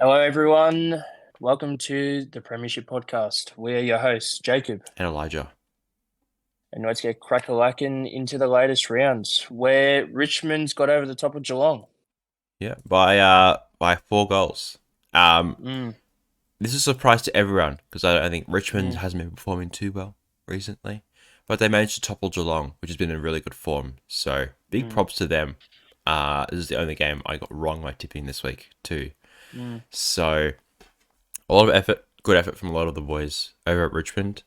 Hello, everyone. Welcome to the Premiership Podcast. We're your hosts, Jacob, And Elijah. and let's get crack-a-lacking into the latest rounds, where Richmond's got over the top of Geelong. Yeah, by 4 goals. Mm, This is a surprise to everyone because I think Richmond mm, hasn't been performing too well recently, but they managed to topple Geelong, which has been in really good form. So big mm, props to them. This is the only game I got wrong by tipping this week too. mm, So a lot of effort, good effort from a lot of the boys over at Richmond.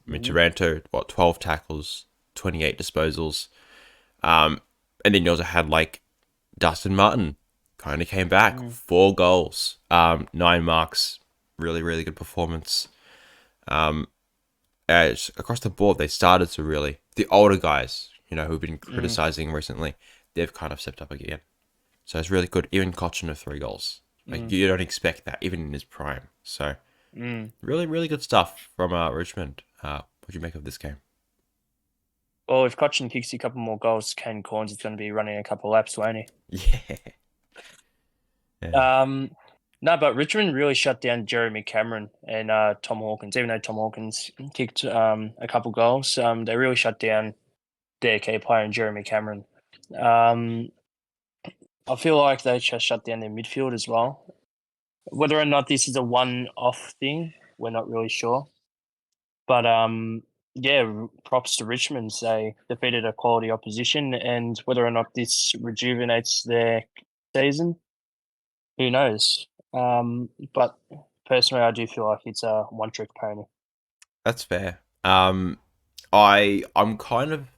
mm, Taranto, 12 tackles, 28 disposals. And then you also had like Dustin Martin kind of came back, mm, 4 goals, 9 marks, really, really good performance. As across the board, they started to really, the older guys, who've been mm, criticizing recently, they've kind of stepped up again. So it's really good. Even Cochin of 3 goals. Like, mm, you don't expect that, even in his prime. So, mm. really, really good stuff from Richmond. What do you make of this game? Well, if Cochin kicks a couple more goals, Kane Corns is going to be running a couple of laps, won't he? Yeah. Yeah. Um, no, but Richmond really shut down Jeremy Cameron and Tom Hawkins. Even though Tom Hawkins kicked a couple goals, they really shut down their key player in Jeremy Cameron. Um, I feel like they just shut down their midfield as well. Whether or not this is a one-off thing, we're not really sure. But yeah, props to Richmond. They defeated a quality opposition, and whether or not this rejuvenates their season, who knows? But personally, I do feel like it's a one-trick pony. That's fair. I'm kind of,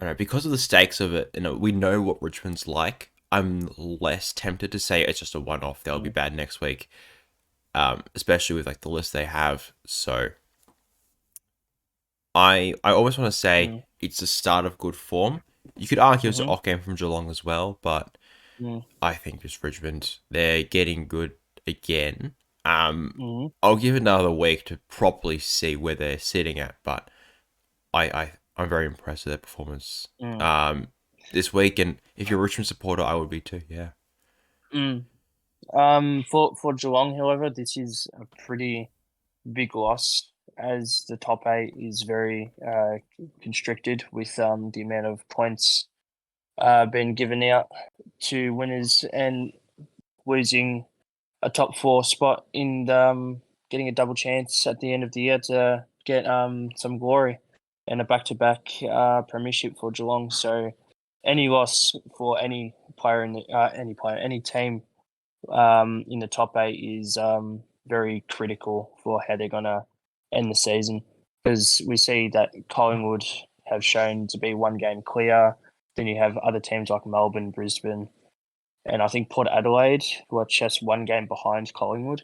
I don't know, because of the stakes of it, we know what Richmond's like. I'm less tempted to say it's just a one-off. They'll be Mm, bad next week, especially with like the list they have. So I always want to say mm, it's the start of good form. You could argue it's an mm-hmm, off game from Geelong as well, but mm, I think just Richmond, they're getting good again. mm, I'll give it another week to properly see where they're sitting at, but I'm very impressed with their performance mm, this week. And if you're a Richmond supporter, I would be too. Yeah. mm. For Geelong, however, this is a pretty big loss as the top eight is very constricted with the amount of points being given out to winners and losing a top four spot in getting a double chance at the end of the year to get some glory and a back-to-back premiership for Geelong. So any loss for any player in the any team in the top eight is very critical for how they're going to end the season, because we see that Collingwood have shown to be one game clear. Then you have other teams like Melbourne, Brisbane, and I think Port Adelaide, who are just one game behind Collingwood.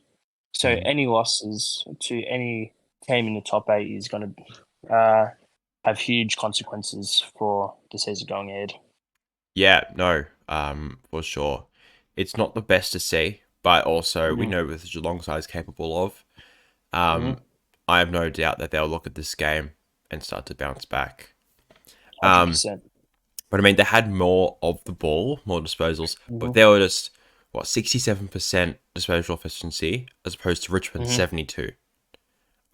So Mm. any losses to any team in the top eight is going to have huge consequences for the season going ahead. Yeah. No. For sure. It's not the best to see, but also we Mm, know with Geelong side is capable of. mm, Um, I have no doubt that they'll look at this game and start to bounce back. Um, 100%. But I mean, they had more of the ball, more disposals, but Mm-hmm, they were just 67% disposal efficiency as opposed to Richmond's mm-hmm, 72.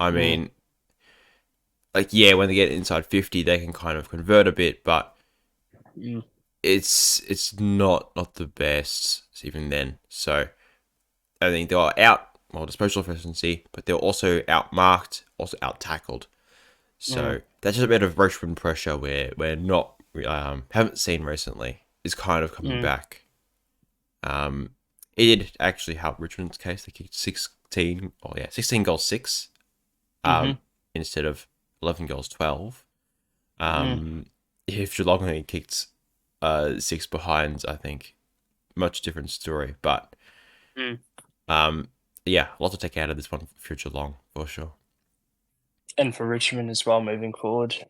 I mm, mean, like yeah, when they get inside 50, they can kind of convert a bit, but mm, it's not the best even then. So I think they were out more disposal efficiency, but they were also outmarked, also out tackled. mm, So that's just a bit of Richmond pressure where we're not haven't seen recently is kind of coming mm, back. It did actually help Richmond's case. They kicked 16 goals 6, mm-hmm, instead of 11 goals 12. mm, If Geelong only kicked 6 behinds, I think much different story. But mm. um, yeah, a lot to take out of this one for Geelong for sure. And for Richmond as well moving forward.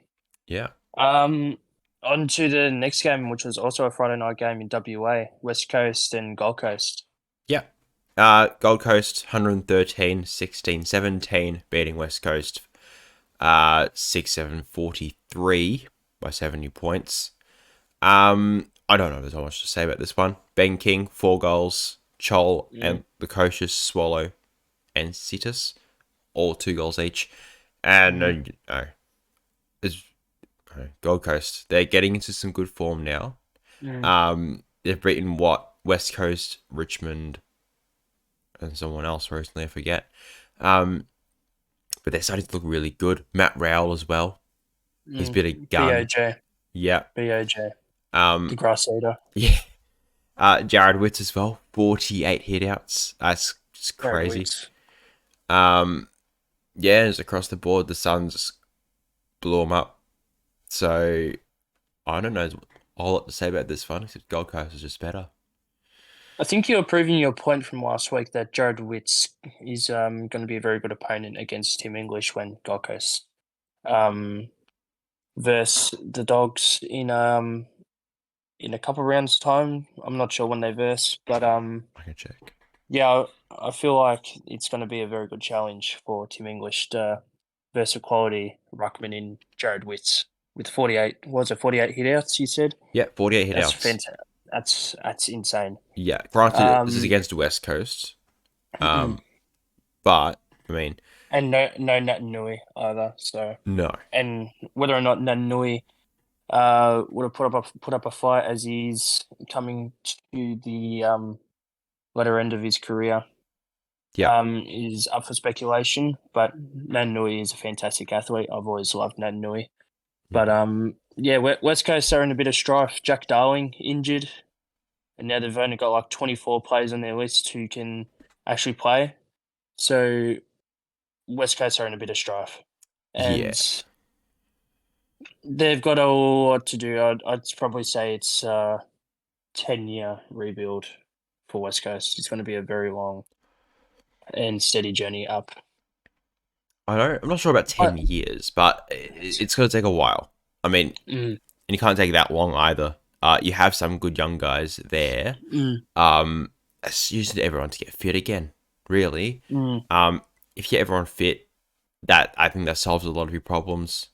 Yeah, Um, On to the next game, which was also a Friday night game in WA, West Coast and Gold Coast. yeah. Gold Coast 113, 16, 17, beating West Coast 6-7, 43 by 70 points. I don't know. There's not much to say about this one. Ben King, 4 goals, Chol Mm. and Lukosius, Swallow, and Situs, all 2 goals each. And it's, Gold Coast, they're getting into some good form now. They've beaten West Coast, Richmond, and someone else recently, I forget. But they're starting to look really good. Matt Rowell as well. He's been a gun. BOJ. Yeah. BOJ. The Um, grass eater. yeah. Jared Witts as well. 48 hitouts. That's just Jared crazy. Wicks. Yeah, it's across the board. The Suns blew them up. So, I don't know a whole lot to say about this one, except Gold Coast is just better. I think you're proving your point from last week that Jared Witts is going to be a very good opponent against Tim English when Gold Coast verse the Dogs in a couple of rounds' time. I'm not sure when they verse, but I can check. yeah, I feel like it's going to be a very good challenge for Tim English to verse a quality ruckman in Jared Witts with 48. What was it 48 hitouts? You said. Yeah, 48 That's hitouts. fantastic. That's insane. Yeah, granted, this is Um, against the West Coast. But, I mean, and no Nat Nui either. So, no. and whether or not Nat Nui would have put up a fight as he's coming to the latter end of his career, Yeah. is up for speculation. But Nat Nui is a fantastic athlete. I've always loved Nat Nui. But yeah, West Coast are in a bit of strife. Jack Darling injured, and now they've only got like 24 players on their list who can actually play. So West Coast are in a bit of strife, Yeah. and they've got a lot to do. I'd probably say it's a 10-year rebuild for West Coast. It's going to be a very long and steady journey up. I'm not sure about 10 years, but it's going to take a while. I mean, and you can't take that long either. You have some good young guys there. It's usually everyone to get fit again, really. If you get everyone fit, I think that solves a lot of your problems.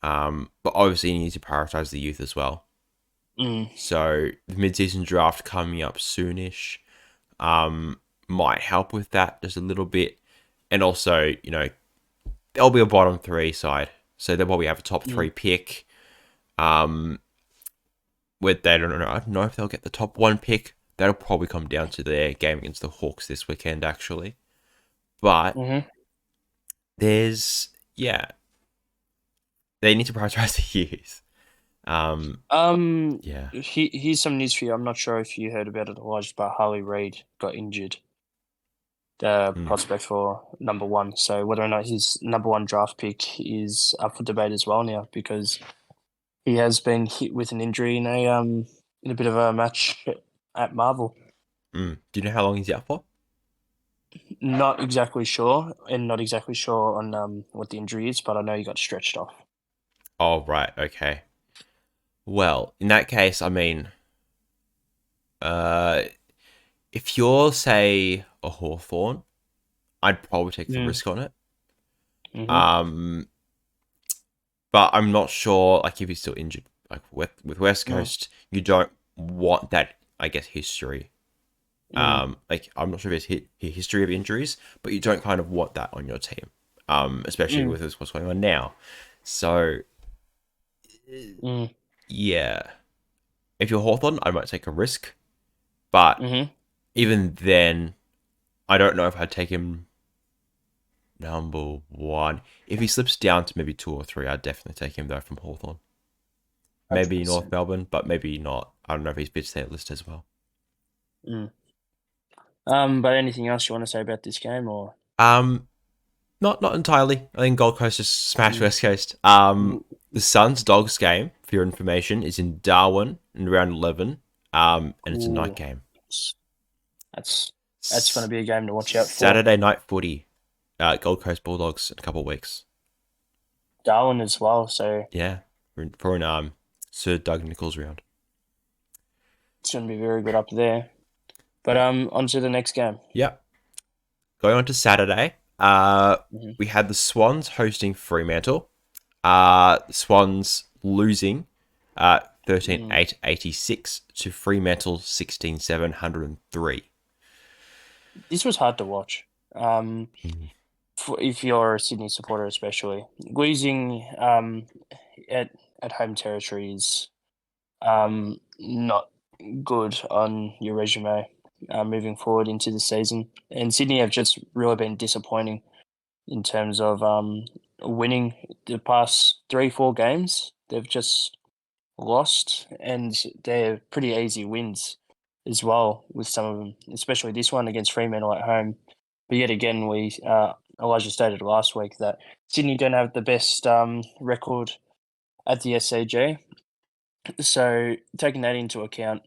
But obviously you need to prioritize the youth as well. So the mid-season draft coming up soonish might help with that just a little bit. And also, there'll be a bottom 3 side. So they'll probably have a top 3 pick. Where they don't know. I don't know if they'll get the top 1 pick. That'll probably come down to their game against the Hawks this weekend, actually. But there's they need to prioritize the youth. Here's some news for you. I'm not sure if you heard about it, Elijah, but Harley Reid got injured. The prospect for number 1. So whether or not his number 1 draft pick is up for debate as well now, because he has been hit with an injury in a bit of a match at Marvel. Do you know how long he's out for? Not exactly sure, and not exactly sure on what the injury is, but I know he got stretched off. Oh, right, okay. Well, in that case, I mean, if you're, say, a Hawthorn, I'd probably take the risk on it. But I'm not sure, like, if he's still injured. Like, with West Coast, you don't want that, I guess, history. Like, I'm not sure if it's history of injuries, but you don't kind of want that on your team, especially with what's going on now. So, yeah. If you're Hawthorn, I might take a risk. But even then, I don't know if I'd take him number 1. If he slips down to maybe 2 or 3, I'd definitely take him, though, from Hawthorn. Maybe 100%. North Melbourne, but maybe not. I don't know if he's fits that list as well. But anything else you want to say about this game, or? Not entirely. I think Gold Coast just smashed West Coast. The Suns Dogs game, for your information, is in Darwin in round 11. And it's a night game. That's going to be a game to watch out for. Saturday night footy. Gold Coast Bulldogs in a couple of weeks. Darwin as well, so yeah, for an Sir Doug Nichols round. It's going to be very good up there. But on to the next game. Yep. Going on to Saturday, we had the Swans hosting Fremantle. The Swans losing 13-8-86 to Fremantle 16-7-103. this was hard to watch. If you're a Sydney supporter, especially losing at home territory is not good on your resume moving forward into the season. And Sydney have just really been disappointing in terms of winning the past 3-4 games. They've just lost, and they're pretty easy wins as well with some of them, especially this one against Fremantle at home. But yet again, Elijah stated last week that Sydney don't have the best record at the SCG. So taking that into account,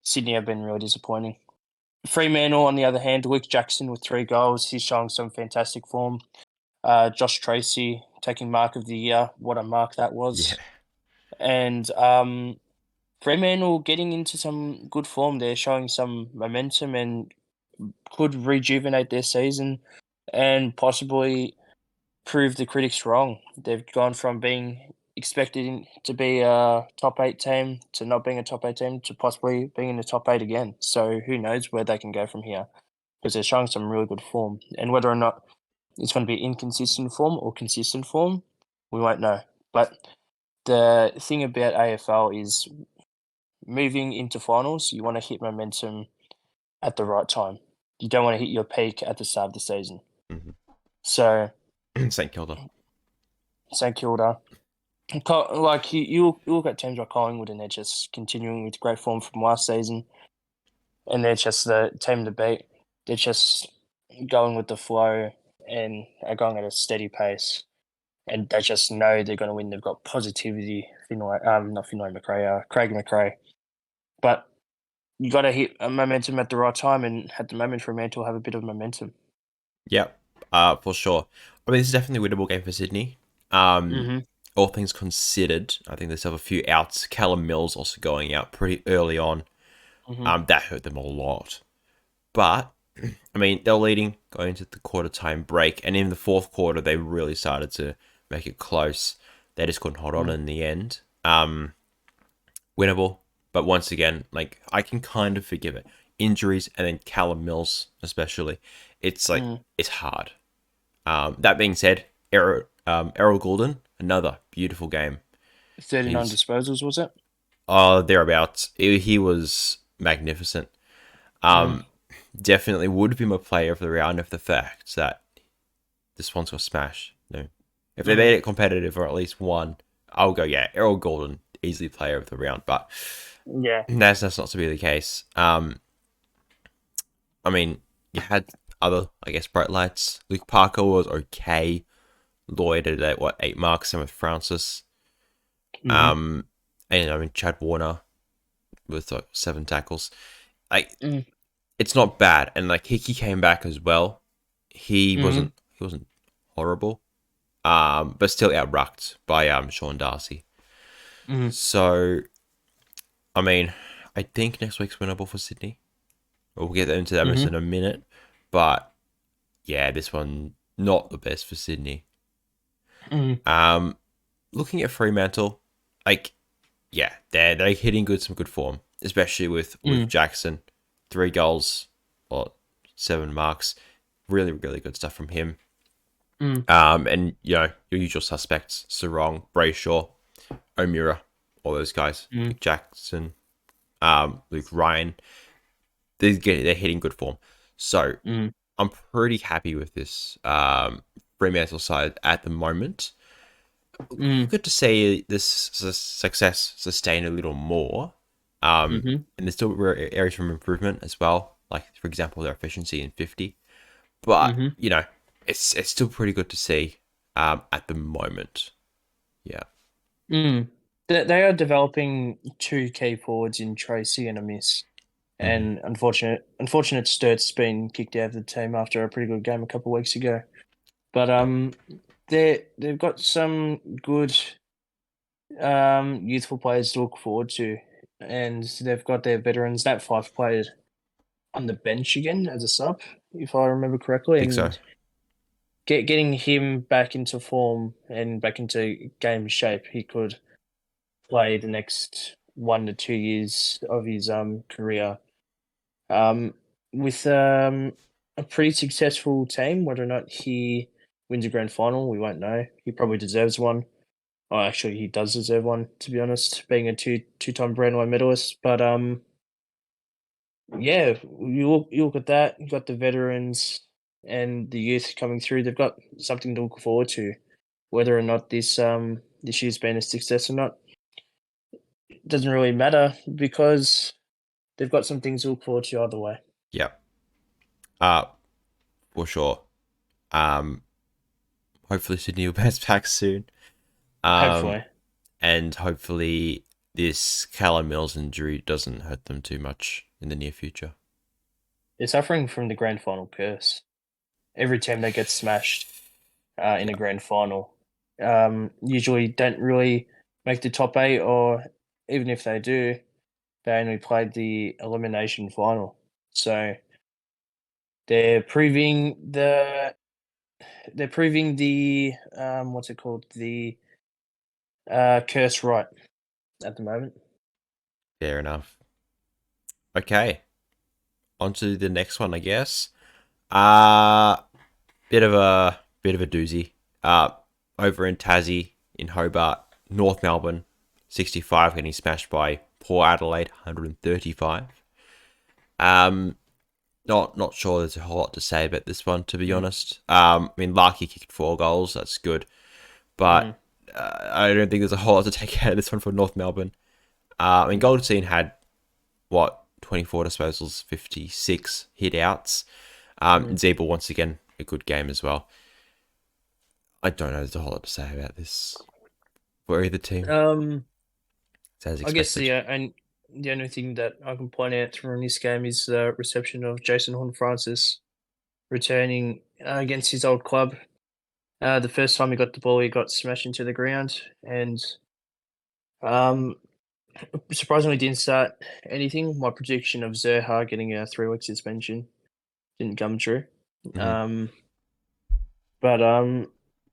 Sydney have been really disappointing. Fremantle, on the other hand, Luke Jackson with 3 goals. He's showing some fantastic form. Josh Tracy taking mark of the year. What a mark that was. Yeah. And Fremantle getting into some good form. They're showing some momentum and could rejuvenate their season and possibly prove the critics wrong. They've gone from being expected to be a top 8 team to not being a top 8 team to possibly being in the top 8 again. So who knows where they can go from here, because they're showing some really good form. And whether or not it's going to be inconsistent form or consistent form, we won't know. But the thing about AFL is moving into finals, you want to hit momentum at the right time. You don't want to hit your peak at the start of the season. Mm-hmm. So St Kilda. St Kilda, like you look at teams like Collingwood, and they're just continuing with great form from last season, and they're just the team to beat. They're just going with the flow and are going at a steady pace, and they just know they're going to win. They've got positivity. Not Finlay McRae, Craig McRae, but you got to hit a momentum at the right time, and at the moment, Fremantle have a bit of momentum. Yep, for sure. I mean, this is definitely a winnable game for Sydney. All things considered, I think they still have a few outs. Callum Mills also going out pretty early on. That hurt them a lot. But, I mean, they're leading going into the quarter time break, and in the fourth quarter, they really started to make it close. They just couldn't hold on in the end. Winnable, but once again, like, I can kind of forgive it. Injuries, and then Callum Mills especially, it's like it's hard. That being said, Errol Goulden, another beautiful game. 39 disposals, was it? Thereabouts. He was magnificent. Definitely would be my player of the round if the fact that this one's got smash. No, if they made it competitive or at least one, I'll go. Yeah, Errol Goulden, easily player of the round. But yeah, that's not to be the case. I mean, you had other, I guess, bright lights. Luke Parker was okay. Lloyd at 8 marks, same with Francis. And I mean Chad Warner with 7 tackles. It's not bad, and like Hickey came back as well. He wasn't horrible, but still outrucked by Sean Darcy. So, I mean, I think next week's winnable for Sydney. We'll get into that in a minute, but yeah, this one not the best for Sydney. Looking at Fremantle, like, yeah, they're hitting some good form, especially with Jackson, 3 goals or 7 marks, really really good stuff from him. And you know your usual suspects: Sarong, Brayshaw, O'Meara, all those guys, Nick Jackson, Luke Ryan. They're hitting good form, so I'm pretty happy with this Fremantle side at the moment. Good to see this success sustain a little more. And there's still areas for improvement as well. Like, for example, their efficiency in 50. But, you know, it's still pretty good to see at the moment. Yeah. They are developing 2 key forwards in Tracy and Amiss. And unfortunate Sturt's been kicked out of the team after a pretty good game a couple of weeks ago. But they've got some good youthful players to look forward to, and they've got their veterans. That 5 players on the bench again as a sub, if I remember correctly. I think so. Getting him back into form and back into game shape, he could play the next 1 to 2 years of his career. With a pretty successful team. Whether or not he wins a grand final, we won't know. He probably deserves one. Oh, actually, he does deserve one, to be honest, being a two-time Brownlow medalist. But yeah, you look at that. You got the veterans and the youth coming through. They've got something to look forward to. Whether or not this year's been a success or not, it doesn't really matter because they've got some things to look forward to either way. Yeah. For sure. Hopefully Sydney will bounce back soon. Hopefully. And hopefully this Callum Mills injury doesn't hurt them too much in the near future. They're suffering from the grand final curse. Every team that gets smashed in a grand final usually don't really make the top 8, or even if they do, they only played the elimination final. So they're proving the what's it called, the curse right at the moment. Fair enough. Okay. On to the next one, I guess. Bit of a doozy. Over in Tassie, in Hobart, North Melbourne, 65 getting smashed by Port Adelaide, 135. Not sure there's a whole lot to say about this one, to be honest. I mean, Larky kicked 4 goals, that's good, but I don't think there's a whole lot to take out of this one for North Melbourne. I mean, Goldstein had 24 disposals, 56 hit outs. Zeeble once again a good game as well. I don't know there's a whole lot to say about this for either team. I guess the only thing that I can point out from this game is the reception of Jason Horne-Francis returning against his old club. The first time he got the ball, he got smashed into the ground, and surprisingly didn't start anything. My prediction of Zerha getting a 3-week suspension didn't come true. But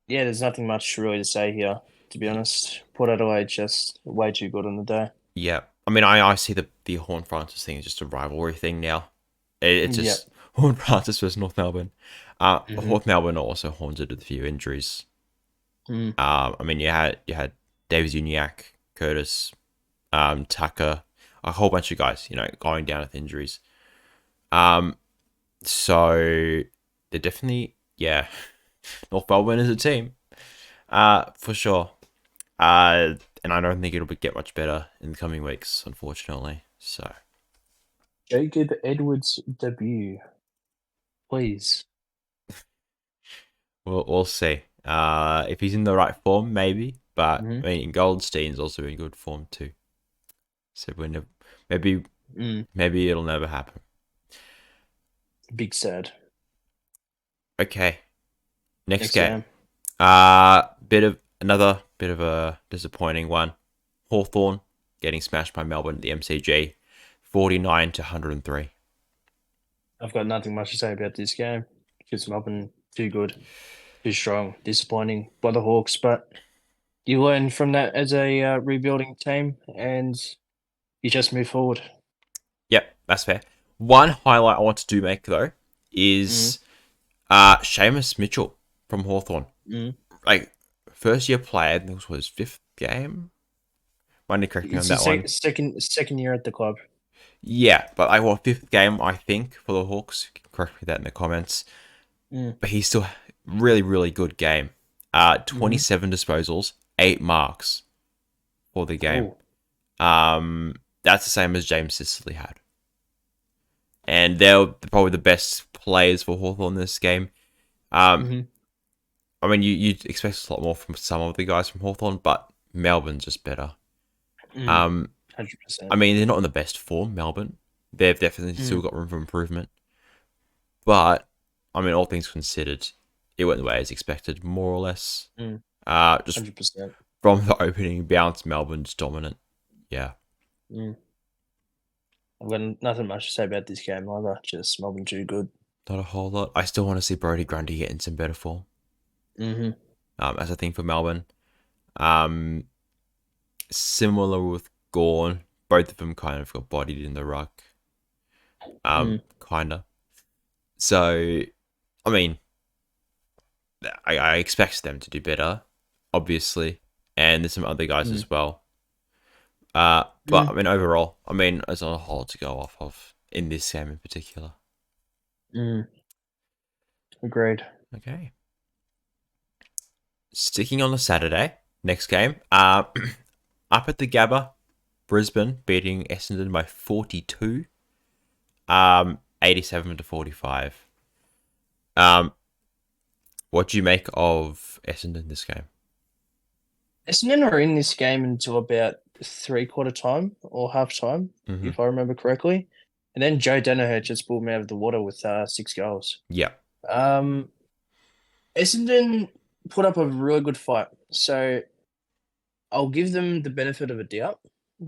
yeah, there's nothing much really to say here, to be honest. Port Adelaide just way too good on the day. Yeah, I mean, I see the Horne-Francis thing as just a rivalry thing now. It's just Horne-Francis versus North Melbourne. North Melbourne are also haunted with a few injuries. I mean, you had Davis Uniacke, Curtis, Tucker, a whole bunch of guys, going down with injuries. So they're definitely, North Melbourne is a team, for sure. And I don't think it'll get much better in the coming weeks, unfortunately. So, Jacob Edwards' debut, please. We'll see. If he's in the right form, maybe. But I mean, Goldstein's also in good form too. So maybe it'll never happen. Big sad. Okay. Next game. Another bit of a disappointing one. Hawthorn getting smashed by Melbourne at the MCG, 49-103. I've got nothing much to say about this game because Melbourne too good, too strong, disappointing by the Hawks. But you learn from that as a rebuilding team, and you just move forward. Yep, that's fair. One highlight I want to make though is Seamus Mitchell from Hawthorn. Like, first year player, this was his 5th game. Might need to correct me on that one. Second year at the club. Yeah, but 5th game, I think, for the Hawks. You can correct me that in the comments. But he's still really, really good game. 27 disposals, 8 marks for the game. That's the same as James Sicily had. And they're probably the best players for Hawthorn this game. I mean, you'd expect a lot more from some of the guys from Hawthorn, but Melbourne's just better. 100%. I mean, they're not in the best form, Melbourne. They've definitely still got room for improvement. But, I mean, all things considered, it went the way as expected, more or less. Just 100%. From the opening bounce, Melbourne's dominant. Yeah. I've got nothing much to say about this game either. Just Melbourne too good. Not a whole lot. I still want to see Brodie Grundy get in some better form. As a thing for Melbourne. Similar with Gawn. Both of them kind of got bodied in the ruck. Kinda. So, I mean, I expect them to do better, obviously, and there's some other guys as well. But I mean, overall, I mean, there's not a whole to go off of in this game in particular. Agreed. Okay. Sticking on the Saturday, next game. Up at the Gabba, Brisbane beating Essendon by 42. 87 to 45. What do you make of Essendon this game? Essendon are in this game until about 3/4 time or half time, if I remember correctly. And then Joe Danaher just pulled me out of the water with 6 goals. Yeah. Essendon put up a really good fight. So I'll give them the benefit of a doubt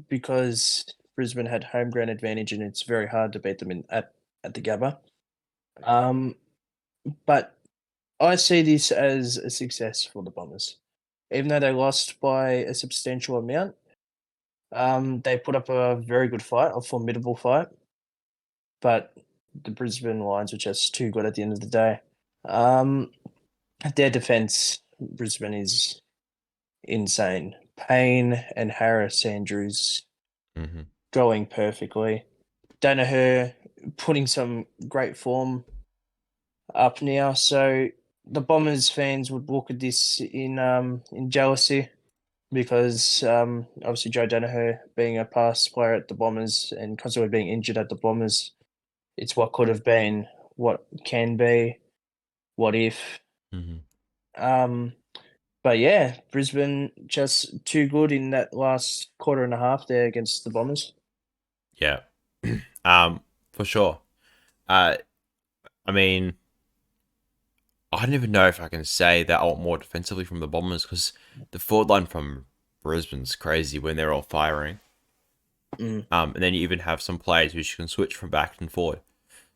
because Brisbane had home ground advantage and it's very hard to beat them at the Gabba. But I see this as a success for the Bombers. Even though they lost by a substantial amount, they put up a very good fight, a formidable fight. But the Brisbane Lions were just too good at the end of the day. Their defence, Brisbane, is insane. Payne and Harris Andrews going perfectly. Danaher putting some great form up now. So the Bombers fans would look at this in jealousy because obviously Joe Danaher being a past player at the Bombers and constantly being injured at the Bombers, it's what could have been, what can be, what if. But yeah, Brisbane just too good in that last quarter and a half there against the Bombers. Yeah. For sure. I mean, I don't even know if I can say that I want more defensively from the Bombers because the forward line from Brisbane's crazy when they're all firing. And then you even have some players which can switch from back and forward.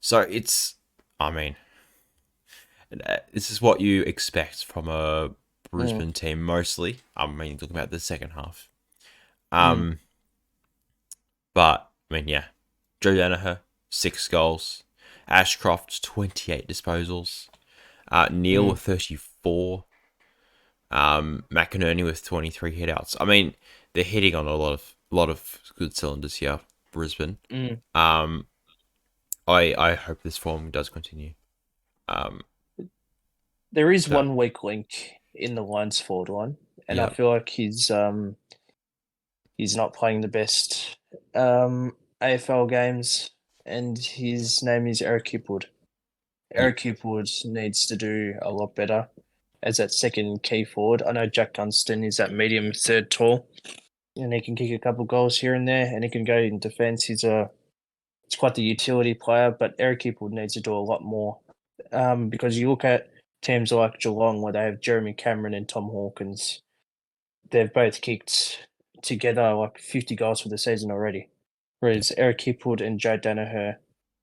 So it's, I mean, this is what you expect from a Brisbane team mostly. I mean, talking about the second half. But, I mean, yeah. Joe Danaher, 6 goals. Ashcroft, 28 disposals. Neil with 34. McInerney with 23 hitouts. I mean, they're hitting on a lot of good cylinders here, Brisbane. I hope this form does continue. There is one weak link in the Lions forward line, and I feel like he's not playing the best AFL games, and his name is Eric Hipwood. Eric Hipwood needs to do a lot better as that second key forward. I know Jack Gunston is that medium third tall, and he can kick a couple goals here and there, and he can go in defence. It's quite the utility player, but Eric Hipwood needs to do a lot more because you look at teams like Geelong where they have Jeremy Cameron and Tom Hawkins. They've both kicked together like 50 goals for the season already. Whereas Eric Hipwood and Joe Danaher,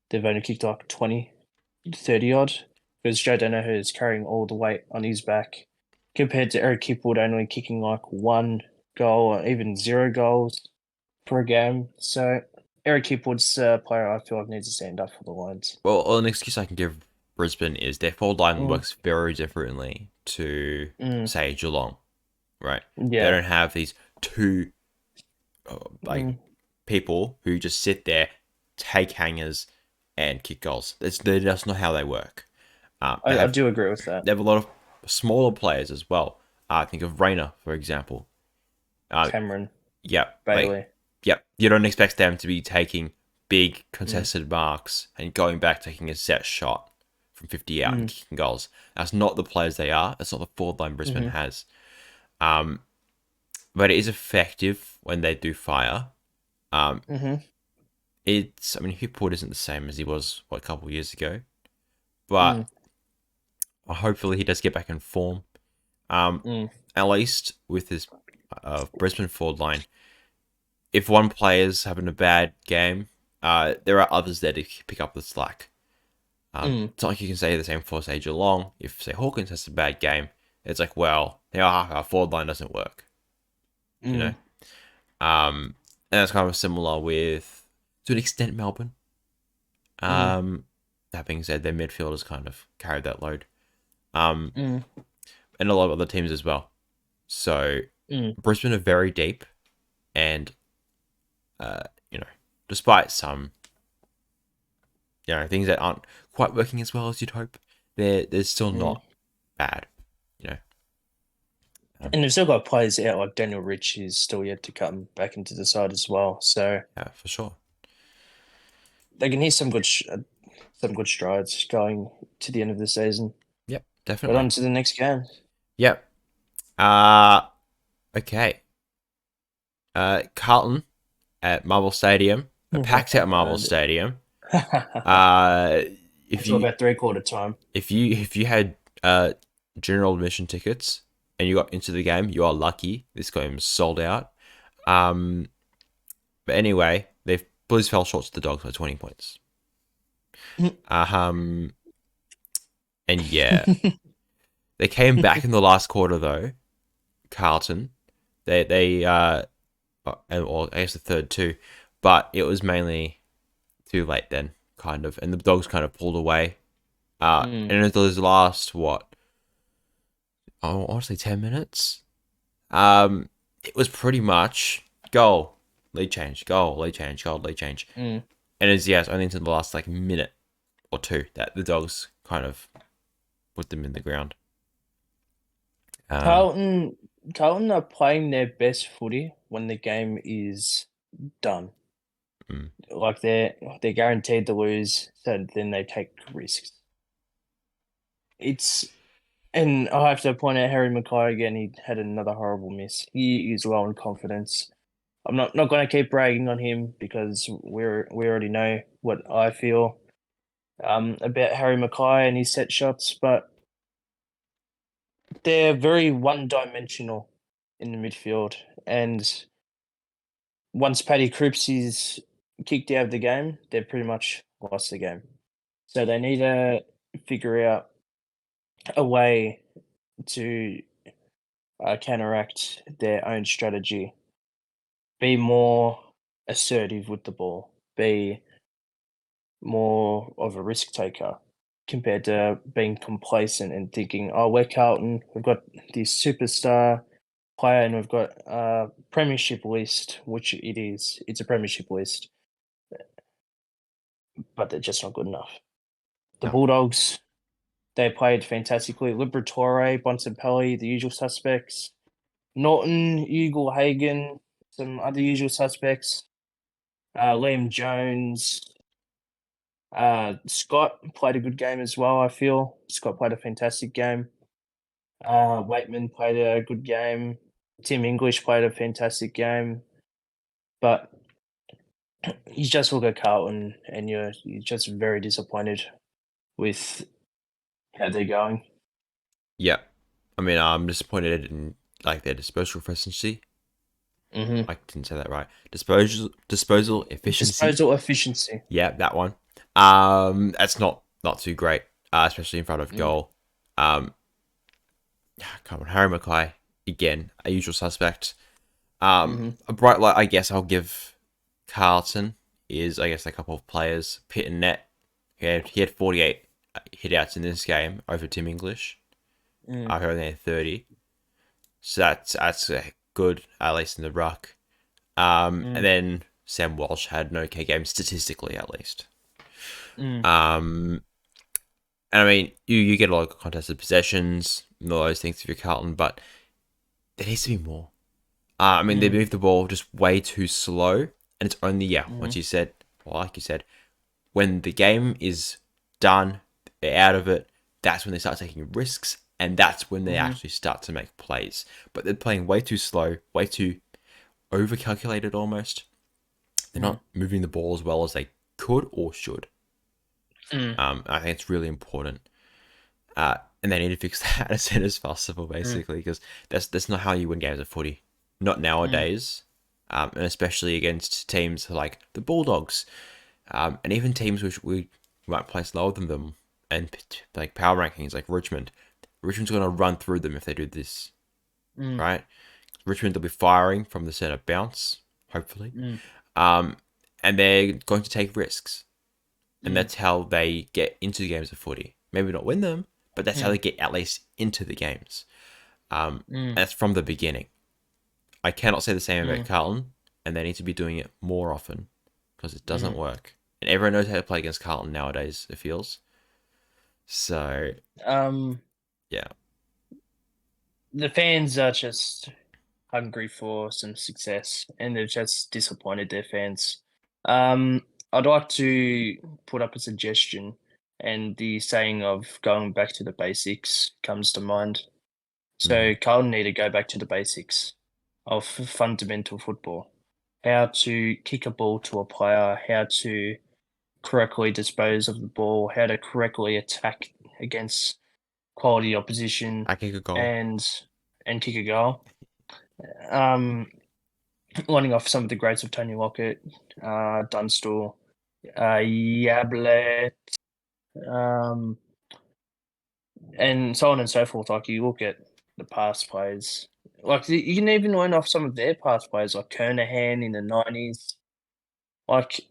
they've only kicked like 20, 30 odd. Because Joe Danaher is carrying all the weight on his back compared to Eric Hipwood only kicking like 1 goal or even 0 goals per game. So Eric Hipwood's a player I feel like needs to stand up for the Lions. Well, an excuse I can give Brisbane is their forward line works very differently to, say, Geelong, right? Yeah. They don't have these two people who just sit there, take hangers, and kick goals. That's not how they work. I do agree with that. They have a lot of smaller players as well. Think of Rayner, for example. Cameron. Yeah. Bailey. You don't expect them to be taking big contested marks and going back, taking a set shot from 50 out and kicking goals. That's not the players they are. That's not the forward line Brisbane has. But it is effective when they do fire. It's, I mean, Hipwood isn't the same as he was, a couple of years ago. But hopefully he does get back in form. At least with his Brisbane forward line, if one player's having a bad game, there are others there to pick up the slack. It's not like you can say the same for, say, Geelong. If, say, Hawkins has a bad game, it's like, well, our forward line doesn't work. You know? And that's kind of similar with, to an extent, Melbourne. that being said, their midfielders kind of carried that load. Mm. And a lot of other teams as well. So Brisbane are very deep, and you know, despite some things that aren't quite working as well as you'd hope, they're still not bad. You know, And they've still got players out like Daniel Rich is still yet to come back into the side as well. So yeah, for sure. they can hit some good strides going to the end of the season. Yep, But definitely. on to the next game. Yep. Okay. Carlton at Marvel Stadium, packed out Marvel Stadium. If Until you about 3/4 time. if you had general admission tickets and you got into the game, you are lucky. This game was sold out. But anyway, the Blues fell short to the Dogs by 20 points. And yeah, they came back in the last quarter though. Carlton, or I guess the third too, but it was mainly too late then, kind of, and the Dogs kind of pulled away. And in those last honestly 10 minutes, it was pretty much goal, lead change, goal, lead change, goal, lead change. And it's only into the last like minute or two that the Dogs kind of put them in the ground. Carlton are playing their best footy when the game is done. Like they're guaranteed to lose, so then they take risks. And I have to point out Harry Mackay again. He had another horrible miss. He is low in confidence. I'm not going to keep bragging on him because we already know what I feel about Harry Mackay and his set shots, but they're very one-dimensional in the midfield. And once Paddy Cripps is kicked out of the game, they've pretty much lost the game. So they need to figure out a way to counteract their own strategy, be more assertive with the ball, be more of a risk taker compared to being complacent and thinking, oh, we're Carlton, we've got this superstar player and we've got a Premiership list, which it is. It's a Premiership list, but they're just not good enough. The Bulldogs, they played fantastically. Liberatore, Bontempelli, the usual suspects. Norton, Eagle, Hagen, some other usual suspects. Liam Jones. Scott played a good game as well, I feel. Scott played a fantastic game. Waitman played a good game. Tim English played a fantastic game. But you just look at Carlton and you're just very disappointed with how they're going. Yeah, I mean, I'm disappointed in like their disposal efficiency. I didn't say that right. Disposal efficiency. Disposal efficiency. Yeah, that one. That's not too great, especially in front of goal. Come on, Harry Mackay again, a usual suspect. A bright light, I guess, I'll give Carlton is I guess a couple of players. Pitt and Net. He had 48 hit-outs in this game over Tim English. I heard they had 30. So that's good, at least in the ruck. And then Sam Walsh had an okay game statistically, at least. And I mean, you get a lot of contested possessions and all those things if you're Carlton, but there needs to be more. I mean, they move the ball just way too slow, and it's only once you said, well, like you said, when the game is done, they're out of it. That's when they start taking risks, and that's when they actually start to make plays. But they're playing way too slow, way too over-calculated almost. They're not moving the ball as well as they could or should. I think it's really important. And they need to fix that as soon as possible, basically, because that's not how you win games of footy. Not nowadays, and especially against teams like the Bulldogs, and even teams which we might place lower than them, and like power rankings like Richmond. Richmond's going to run through them if they do this, right? Richmond will be firing from the centre bounce, hopefully, and they're going to take risks. and that's how they get into the games of footy. Maybe not win them, but that's how they get at least into the games. And that's from the beginning. I cannot say the same about Carlton, and they need to be doing it more often because it doesn't work. And everyone knows how to play against Carlton nowadays, it feels. So, yeah. The fans are just hungry for some success, and they've just disappointed their fans. I'd like to put up a suggestion, and the saying of going back to the basics comes to mind. So Carlton need to go back to the basics of fundamental football. How to kick a ball to a player, how to correctly dispose of the ball, how to correctly attack against quality opposition I kick a goal. and kick a goal. Lining off some of the greats of Tony Lockett, Dunstall, Yablet, and so on and so forth. Like, you look at the past players, like you can even line off some of their past players, like Kernahan in the 90s. Like,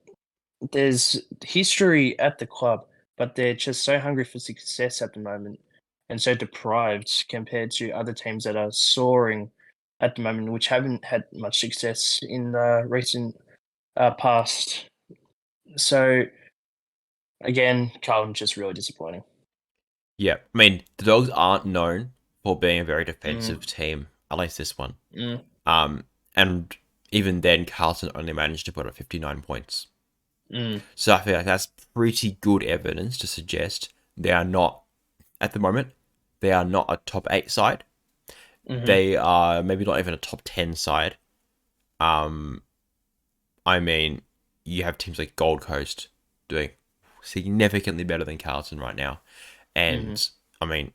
there's history at the club, but they're just so hungry for success at the moment and so deprived compared to other teams that are soaring at the moment, which haven't had much success in the recent past. So, again, Carlton just really disappointing. Yeah, I mean, the Dogs aren't known for being a very defensive team, at least this one. And even then, Carlton only managed to put up 59 points. So I feel like that's pretty good evidence to suggest they are not, at the moment, they are not a top 8 side. They are maybe not even a top 10 side. I mean, you have teams like Gold Coast doing significantly better than Carlton right now. And, I mean,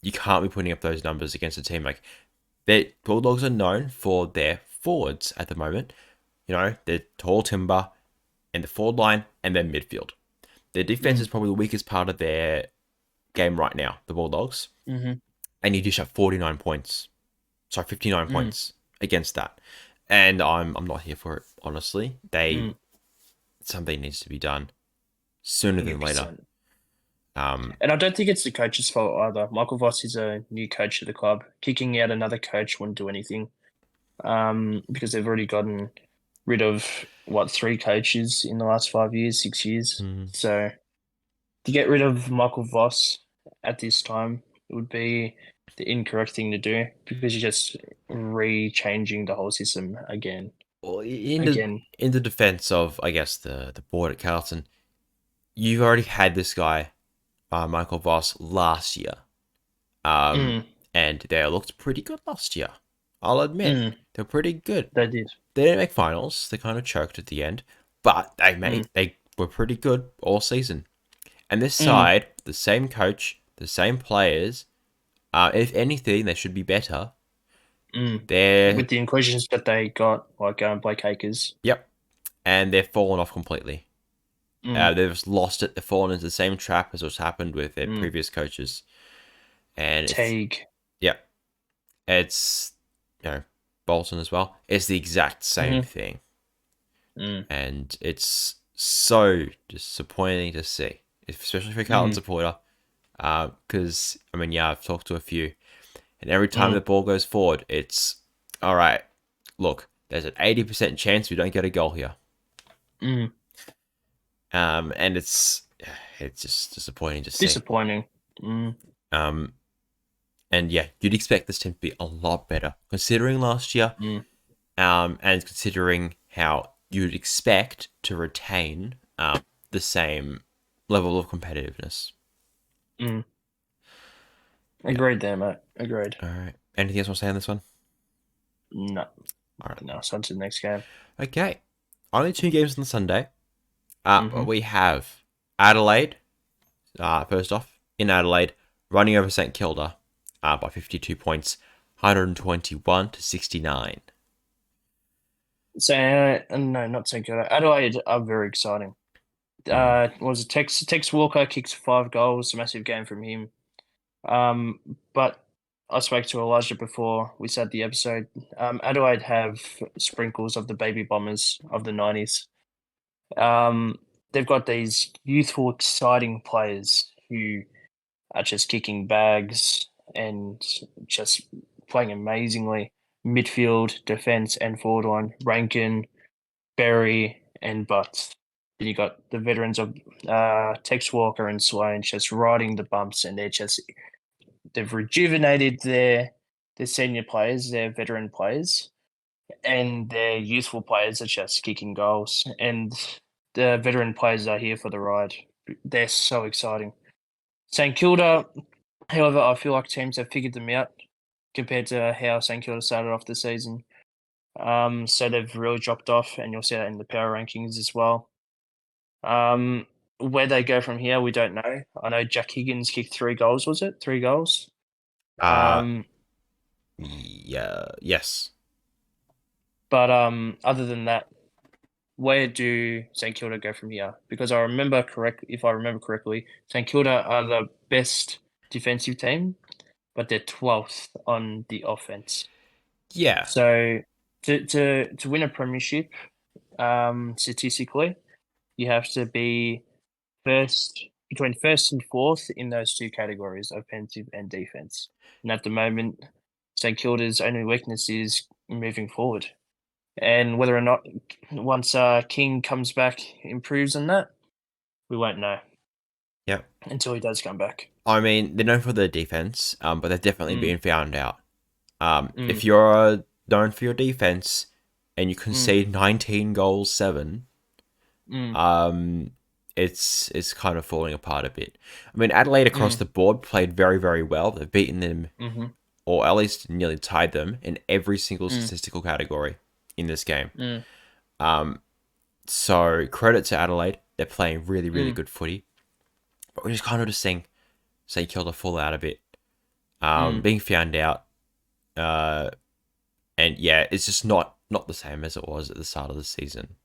you can't be putting up those numbers against a team like... The Bulldogs are known for their forwards at the moment. You know, they're tall timber in the forward line and their midfield. Their defense is probably the weakest part of their game right now, the Bulldogs. And you dish up 49 points. Sorry, 59 points against that. And I'm not here for it, honestly. Something needs to be done sooner than later. And I don't think it's the coach's fault either. Michael Voss is a new coach of the club. Kicking out another coach wouldn't do anything, because they've already gotten rid of 3 coaches in the last 5 years, 6 years. So to get rid of Michael Voss at this time, it would be the incorrect thing to do, because you're just re-changing the whole system again. Well, in the defense of, I guess, the board at Carlton, you've already had this guy, Michael Voss, last year. And they looked pretty good last year. I'll admit. They're pretty good. They did. They didn't make finals. They kind of choked at the end. But they were pretty good all season. And this side, the same coach, the same players, if anything, they should be better. They're... With the inclusions that they got, like Blake Acres. Yep. And they've fallen off completely. They've just lost it. They've fallen into the same trap as what's happened with their previous coaches. And Teague. Yep. It's, Bolton as well. It's the exact same thing. And it's so disappointing to see, especially for a Carlton supporter. Because, I mean, I've talked to a few. And every time the ball goes forward, it's, all right, look, there's an 80% chance we don't get a goal here. And it's just disappointing to see. Disappointing. And yeah, you'd expect this team to be a lot better, considering last year, and considering how you'd expect to retain the same level of competitiveness. Agreed there, mate. Agreed. All right. Anything else you want to say on this one? No. All right. No, it's on to the next game. Okay. Only 2 games on the Sunday. We have Adelaide, first off, in Adelaide, running over St Kilda by 52 points, 121 to 69. So, no, not St Kilda. Adelaide are very exciting. Was it Tex Walker kicks 5 goals, a massive game from him. But I spoke to Elijah before we started the episode. Adelaide have sprinkles of the baby bombers of the 90s. they've got these youthful, exciting players who are just kicking bags and just playing amazingly. Midfield, defense, and forward line. Rankin, Berry, and Butts. Then you got the veterans of Tex Walker and Sloan just riding the bumps, and they've rejuvenated their senior players, their veteran players, and their youthful players are just kicking goals. And the veteran players are here for the ride. They're so exciting. St Kilda, however, I feel like teams have figured them out compared to how St Kilda started off the season. So they've really dropped off, and you'll see that in the power rankings as well. Where they go from here, we don't know. I know Jack Higgins kicked 3 goals, was it? 3 goals? Yeah, yes. But other than that, where do St Kilda go from here? Because if I remember correctly, St Kilda are the best defensive team, but they're 12th on the offense. Yeah. So to win a premiership, statistically, you have to be between first and fourth in those 2 categories, offensive and defense. And at the moment, St Kilda's only weakness is moving forward. And whether or not once King comes back improves on that, we won't know. Yep. Until he does come back. I mean, they're known for their defense, but they're definitely being found out. If Mm. you're known for your defense and you concede 19 goals, 7, it's kind of falling apart a bit. I mean, Adelaide across the board played very, very well. They've beaten them, or at least nearly tied them in every single statistical category in this game. So credit to Adelaide. They're playing really, really good footy. But we're just kind of just seeing St Kilda fall out a bit. Being found out. And yeah, it's just not the same as it was at the start of the season.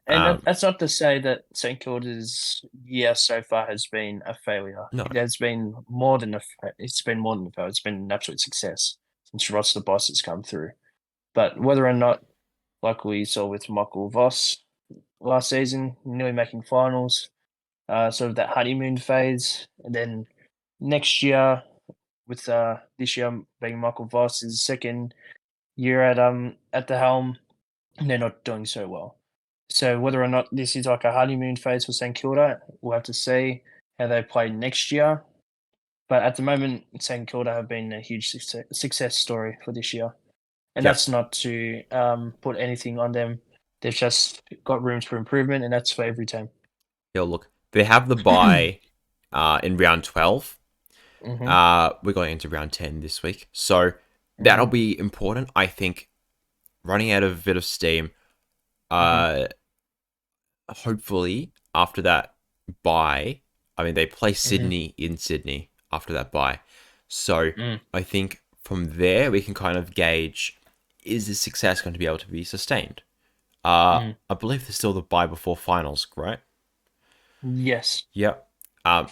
And that's not to say that St Kilda's year so far has been a failure. No. It has been more than a failure. It's been an absolute success since Ross the Boss has come through. But whether or not, like we saw with Michael Voss last season, nearly making finals, sort of that honeymoon phase, and then next year, with this year being Michael Voss's second year at the helm, they're not doing so well. So whether or not this is like a honeymoon phase for St Kilda, we'll have to see how they play next year. But at the moment, St Kilda have been a huge success story for this year. And that's not to put anything on them. They've just got rooms for improvement, and that's for every team. Yeah, look, they have the bye in round 12. We're going into round 10 this week. So that'll be important. I think running out of a bit of steam, hopefully after that bye, I mean, they play Sydney in Sydney after that bye. So I think from there, we can kind of gauge, is this success going to be able to be sustained? I believe there's still the bye before finals, right? Yes. Yep.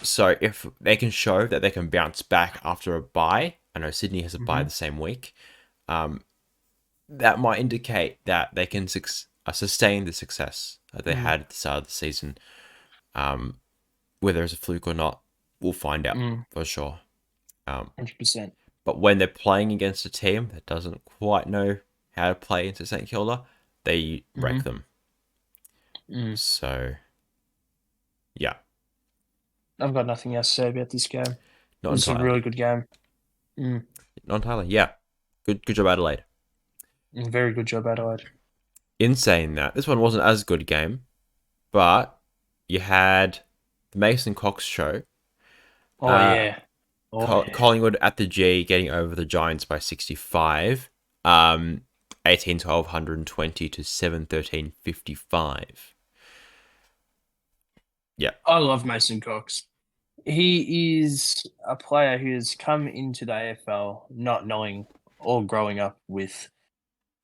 So if they can show that they can bounce back after a bye, I know Sydney has a bye the same week, that might indicate that they can sustain the success that they had at the start of the season. Whether it's a fluke or not, we'll find out for sure. 100%. But when they're playing against a team that doesn't quite know how to play into St Kilda, they wreck them. So, yeah. I've got nothing else to say about this game. Not It's a really good game. Not entirely, yeah. Good job, Adelaide. Very good job, Adelaide. In saying that, this one wasn't as good a game, but you had the Mason Cox show. Yeah. Collingwood at the G getting over the Giants by 65. 18-12, 120 to 7-13, 55. Yeah. I love Mason Cox. He is a player who has come into the AFL not knowing or growing up with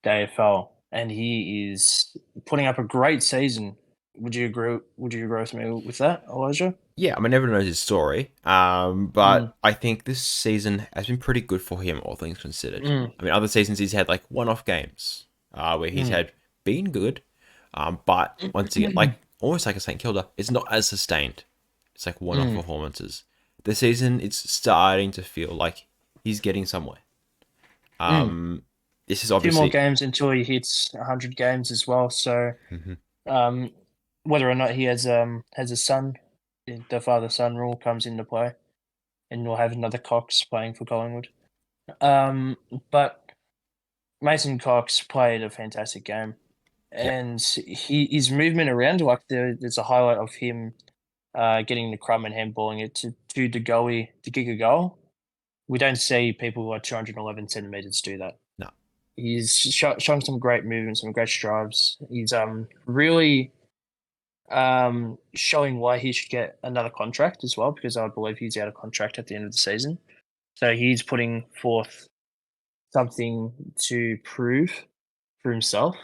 the AFL, and he is putting up a great season. Would you agree with me with that, Elijah? Yeah, I mean, everyone knows his story, but I think this season has been pretty good for him, all things considered. I mean, other seasons he's had like one-off games where he's had been good, but once again, like almost like a St Kilda. It's not as sustained. It's like one-off performances. This season, it's starting to feel like he's getting somewhere. This is Two more obviously games until he hits 100 games as well. So, whether or not he has a son, the father-son rule comes into play, and we'll have another Cox playing for Collingwood. But Mason Cox played a fantastic game, and his movement around, like there's a highlight of him getting the crumb and handballing it to DeGoey to kick a goal. We don't see people who are 211 centimeters do that. No. He's showing some great movement, some great strides. He's really showing why he should get another contract as well, because I believe he's out of contract at the end of the season. So he's putting forth something to prove for himself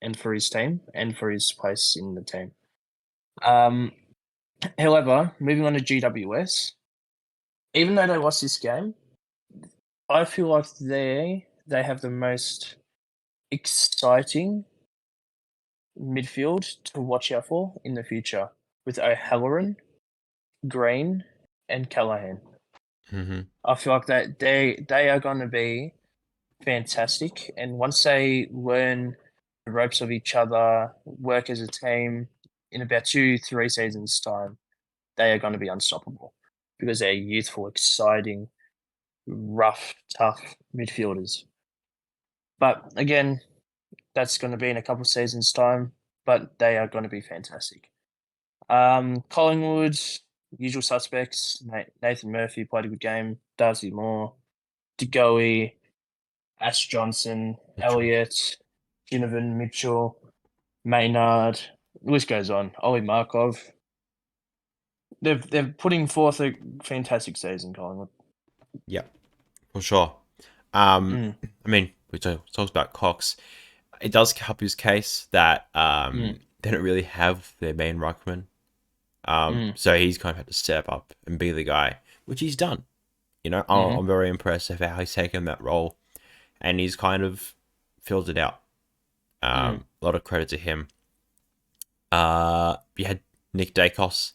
and for his team and for his place in the team. However, moving on to GWS, even though they lost this game, I feel like they have the most exciting midfield to watch out for in the future with O'Halloran, Green, and Callahan. I feel like that they are going to be fantastic, and once they learn the ropes of each other, work as a team, in about 2-3 seasons' time, they are going to be unstoppable because they're youthful, exciting, rough, tough midfielders. But again, that's going to be in a couple of seasons' time, but they are going to be fantastic. Collingwood, usual suspects, Nathan Murphy played a good game, Darcy Moore, DeGoey, Ash Johnson, Elliott, Ginnivan, Mitchell, Maynard, the list goes on, Ollie Markov. They're putting forth a fantastic season, Collingwood. Yeah, for sure. I mean, we talked about Cox. It does help his case that they don't really have their main ruckman. So he's kind of had to step up and be the guy, which he's done. You know, I'm very impressed with how he's taken that role, and he's kind of filled it out. A lot of credit to him. You had Nick Dacos,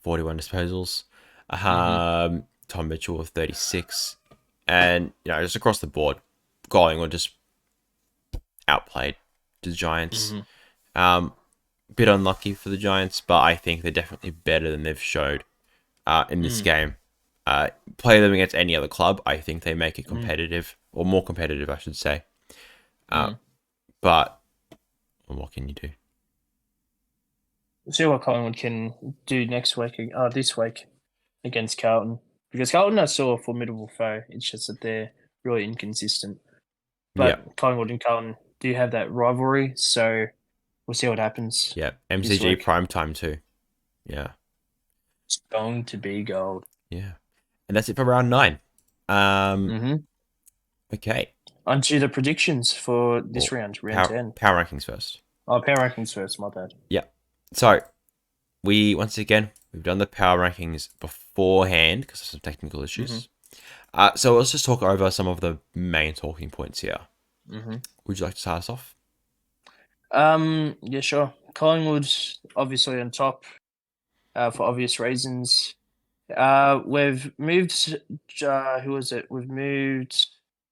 41 disposals. Tom Mitchell with 36. And, you know, just across the board, Collingwood just outplayed the Giants. Bit unlucky for the Giants, but I think they're definitely better than they've showed in this game. Play them against any other club, I think they make it competitive, or more competitive, I should say. But what can you do? We'll see what Collingwood can do this week against Carlton. Because Carlton are still a formidable foe. It's just that they're really inconsistent. But Collingwood and Carlton do have that rivalry, so we'll see what happens. Yeah, MCG prime time too. Yeah. It's going to be gold. Yeah. And that's it for round 9. Okay. On to the predictions for this round 10. Power rankings first. Oh, power rankings first, my bad. Yeah. So, we've done the power rankings beforehand because of some technical issues. So let's just talk over some of the main talking points here. Would you like to start us off? Yeah, sure. Collingwood's obviously on top for obvious reasons. We've moved, who was it? We've moved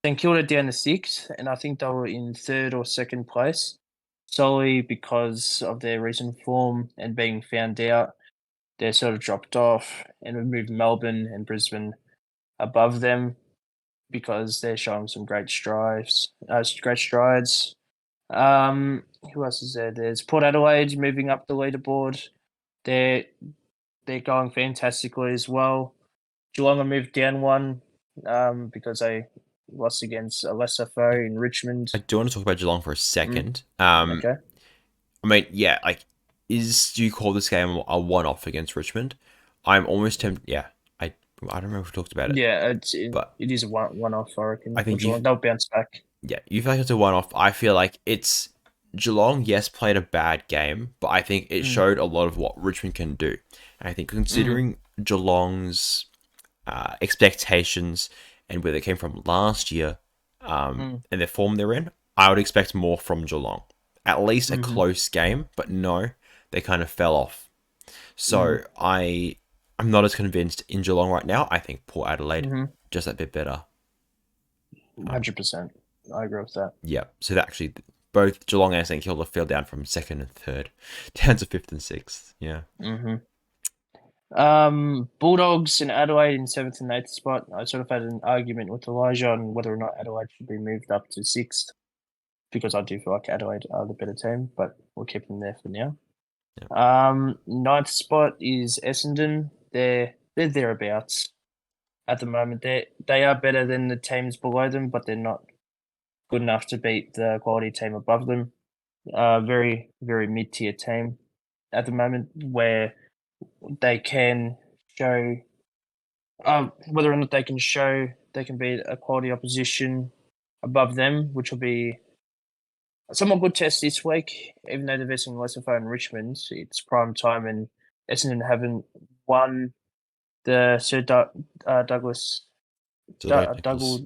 St Kilda down to 6th, and I think they were in 3rd or 2nd place, solely because of their recent form and being found out. They're sort of dropped off, and we've moved Melbourne and Brisbane above them because they're showing some great strides. Who else is there? There's Port Adelaide moving up the leaderboard. They're going fantastically as well. Geelong have moved down one because they lost against a lesser foe in Richmond. I do want to talk about Geelong for a second. Okay. I mean, yeah, like, do you call this game a one-off against Richmond? I'm almost tempted. Yeah, I don't remember if we talked about it. Yeah, it is a one-off, I reckon. I think they'll bounce back. Yeah, you feel like it's a one-off. I feel like it's Geelong, yes, played a bad game, but I think it showed a lot of what Richmond can do. And I think considering Geelong's expectations and where they came from last year and the form they're in, I would expect more from Geelong. At least a close game, but no. they kind of fell off. So I'm not as convinced in Geelong right now. I think Port Adelaide just a bit better. 100%. I agree with that. Yeah. So that actually both Geelong and St Kilda fell down from 2nd and 3rd down to 5th and 6th. Yeah. Bulldogs in Adelaide in 7th and 8th spot. I sort of had an argument with Elijah on whether or not Adelaide should be moved up to 6th, because I do feel like Adelaide are the better team, but we'll keep them there for now. Yeah. 9th spot is Essendon. They're thereabouts at the moment. They are better than the teams below them, but they're not good enough to beat the quality team above them. Very, very mid-tier team at the moment, where they can show whether or not they can show they can beat a quality opposition above them, which will be a somewhat good test this week. Even though they're versing Lesotho and Richmond, it's prime time, and Essendon haven't won the Sir Douglas Douglas.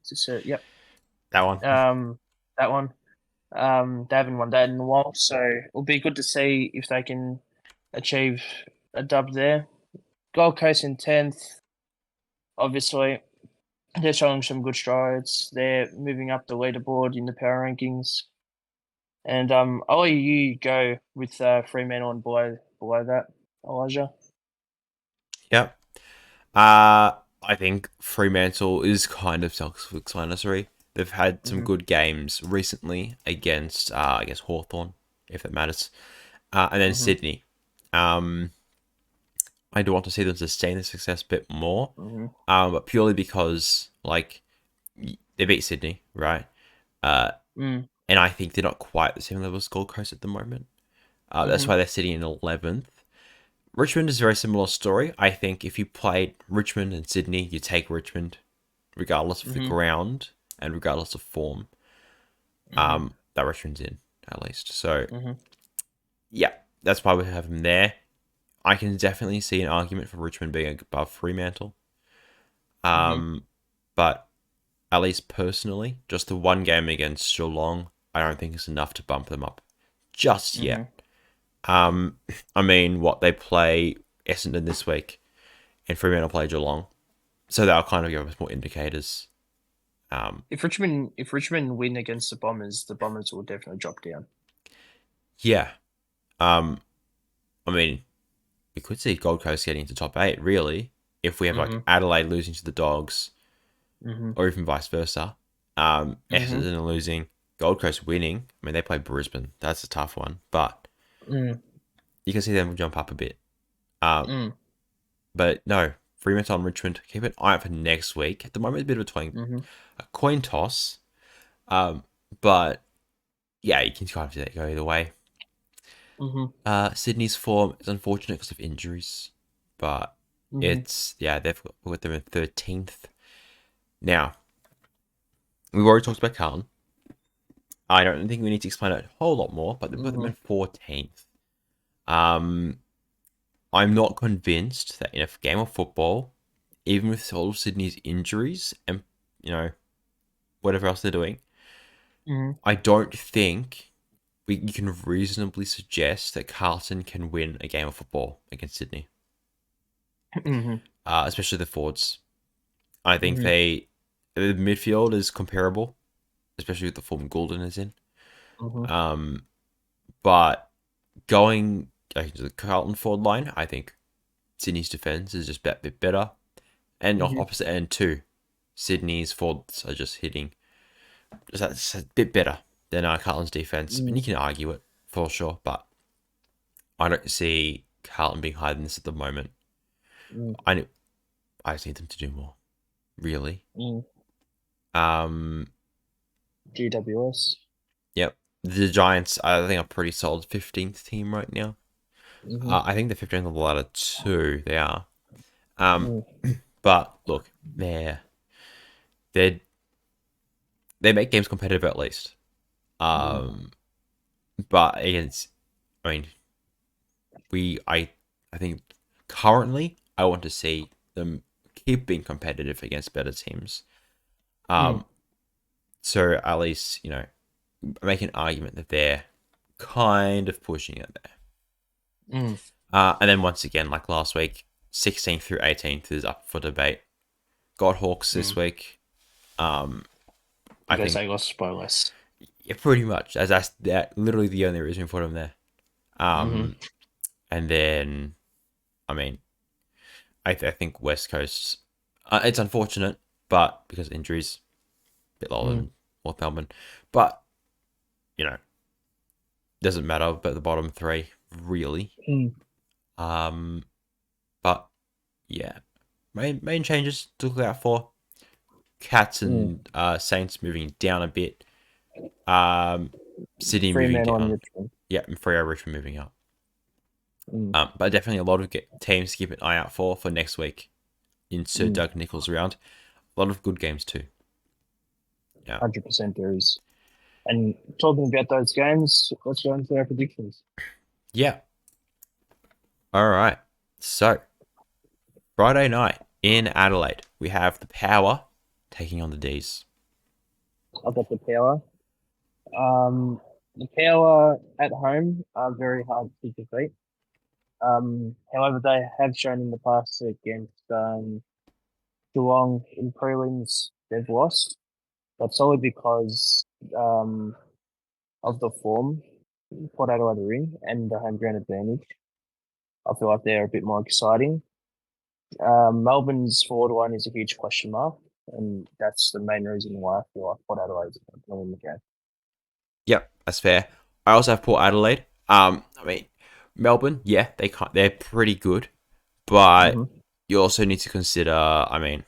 Yep, That one. That one. They haven't won that in a while, so it'll be good to see if they can achieve a dub there. Gold Coast in 10th. Obviously, they're showing some good strides. They're moving up the leaderboard in the power rankings. And I'll let you go with Fremantle and below that, Elijah. Yep. I think Fremantle is kind of self-explanatory. They've had some good games recently against, I guess, Hawthorn, if that matters. And then Sydney. I do want to see them sustain the success a bit more, but purely because, like, they beat Sydney, right? And I think they're not quite the same level as Gold Coast at the moment. That's why they're sitting in 11th. Richmond is a very similar story. I think if you played Richmond and Sydney, you take Richmond, regardless of the ground and regardless of form. That Richmond's in, at least. So, yeah, that's why we have them there. I can definitely see an argument for Richmond being above Fremantle. But at least personally, just the one game against Geelong, I don't think is enough to bump them up just yet. I mean, they play Essendon this week, and Fremantle play Geelong, so that'll kind of give us more indicators. If Richmond win against the Bombers will definitely drop down. Yeah, I mean, we could see Gold Coast getting into top 8, really, if we have like Adelaide losing to the Dogs, or even vice versa. Essendon losing, Gold Coast winning. I mean, they play Brisbane. That's a tough one, but you can see them jump up a bit. But no, Fremantle and Richmond, keep an eye out for next week. At the moment, it's a bit of a coin toss. But yeah, you can kind of see that go either way. Sydney's form is unfortunate because of injuries, but they've got them in 13th. Now, we've already talked about Carlton. I don't think we need to explain it a whole lot more, but they've got them in 14th. I'm not convinced that in a game of football, even with all of Sydney's injuries and, whatever else they're doing, I don't think you can reasonably suggest that Carlton can win a game of football against Sydney. Especially the forwards. I think the midfield is comparable, especially with the form Goulden is in. But going to the Carlton forward line, I think Sydney's defense is just a bit better. And on opposite end too, Sydney's forwards are just hitting just a bit better than Carlton's defense. And you can argue it for sure, but I don't see Carlton being higher than this at the moment. I just need them to do more, really. GWS. Yep. The Giants, I think, are pretty solid 15th team right now. I think they're 15th on the ladder too. They are. But look, they make games competitive at least. But against, I think currently I want to see them keep being competitive against better teams. So at least, make an argument that they're kind of pushing it there. And then once again, like last week, 16th through 18th is up for debate. Got Hawks this week. I think they lost by less. Yeah, pretty much. That's literally the only reason for them there. And then, I mean, I think West Coast. It's unfortunate, but because of injuries, a bit lower than North Melbourne. But doesn't matter. But the bottom three, really. But yeah, main changes to look out for. Cats and Saints moving down a bit. Sydney moving down. Richmond. Yeah, and Freo Richmond moving up. But definitely a lot of teams to keep an eye out for next week in Sir Doug Nicholls' round. A lot of good games too. Yeah, 100% there is. And talking about those games, let's go into our predictions. Yeah. All right. So Friday night in Adelaide, we have the Power taking on the D's. I've got the Power. The Power at home are very hard to defeat. However, they have shown in the past against Geelong in prelims they've lost. That's solely because of the form Port Adelaide are in and the home ground advantage. I feel like they're a bit more exciting. Melbourne's forward line is a huge question mark, and that's the main reason why I feel like Port Adelaide's going to win the game. Yep, that's fair. I also have Port Adelaide. I mean, Melbourne, yeah, they're pretty good, but you also need to consider. I mean,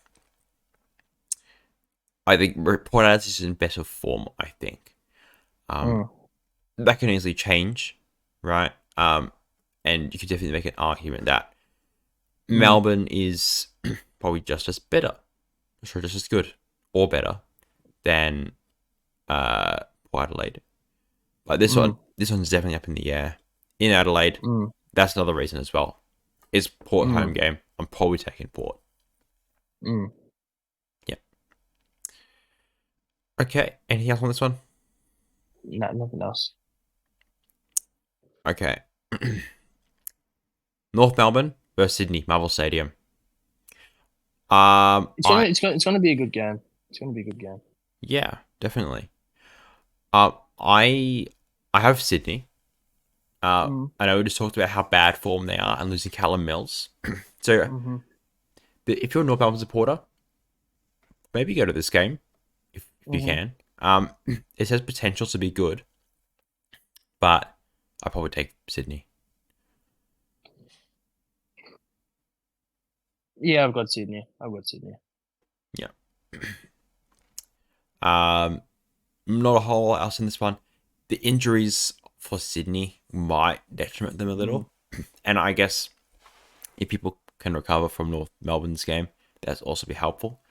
I think Port Adelaide is in better form. I think that can easily change, right? And you could definitely make an argument that Melbourne is probably just as better, sure, just as good or better than Port Adelaide. But this one's definitely up in the air. In Adelaide, that's another reason as well. It's Port home game. I'm probably taking Port. Yeah. Okay. Anything else on this one? No, nothing else. Okay. North Melbourne versus Sydney, Marvel Stadium. It's gonna be a good game. It's gonna be a good game. Yeah, definitely. I have Sydney. I know we just talked about how bad form they are and losing Callum Mills. So, if you're a North Melbourne supporter, maybe go to this game if you can. It has potential to be good, but I'd probably take Sydney. Yeah, I've got Sydney. Yeah. Not a whole lot else in this one. The injuries for Sydney might detriment them a little. And I guess if people can recover from North Melbourne's game, that's also be helpful.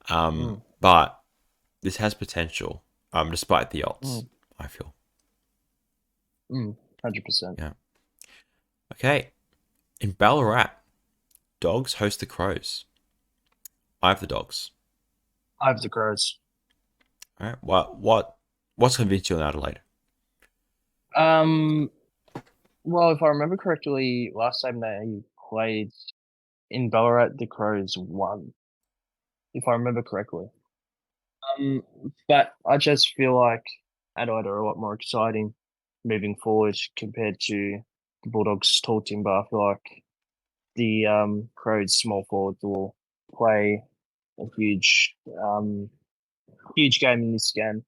But this has potential, despite the odds, I feel. 100%. Yeah. Okay. In Ballarat, Dogs host the Crows. I have the Dogs. I have the Crows. All right. What's convinced you on Adelaide? Well, if I remember correctly, last time they played in Ballarat, the Crows won. If I remember correctly. But I just feel like Adelaide are a lot more exciting moving forward compared to the Bulldogs' tall timber. I feel like the Crows' small forwards will play a huge game in this game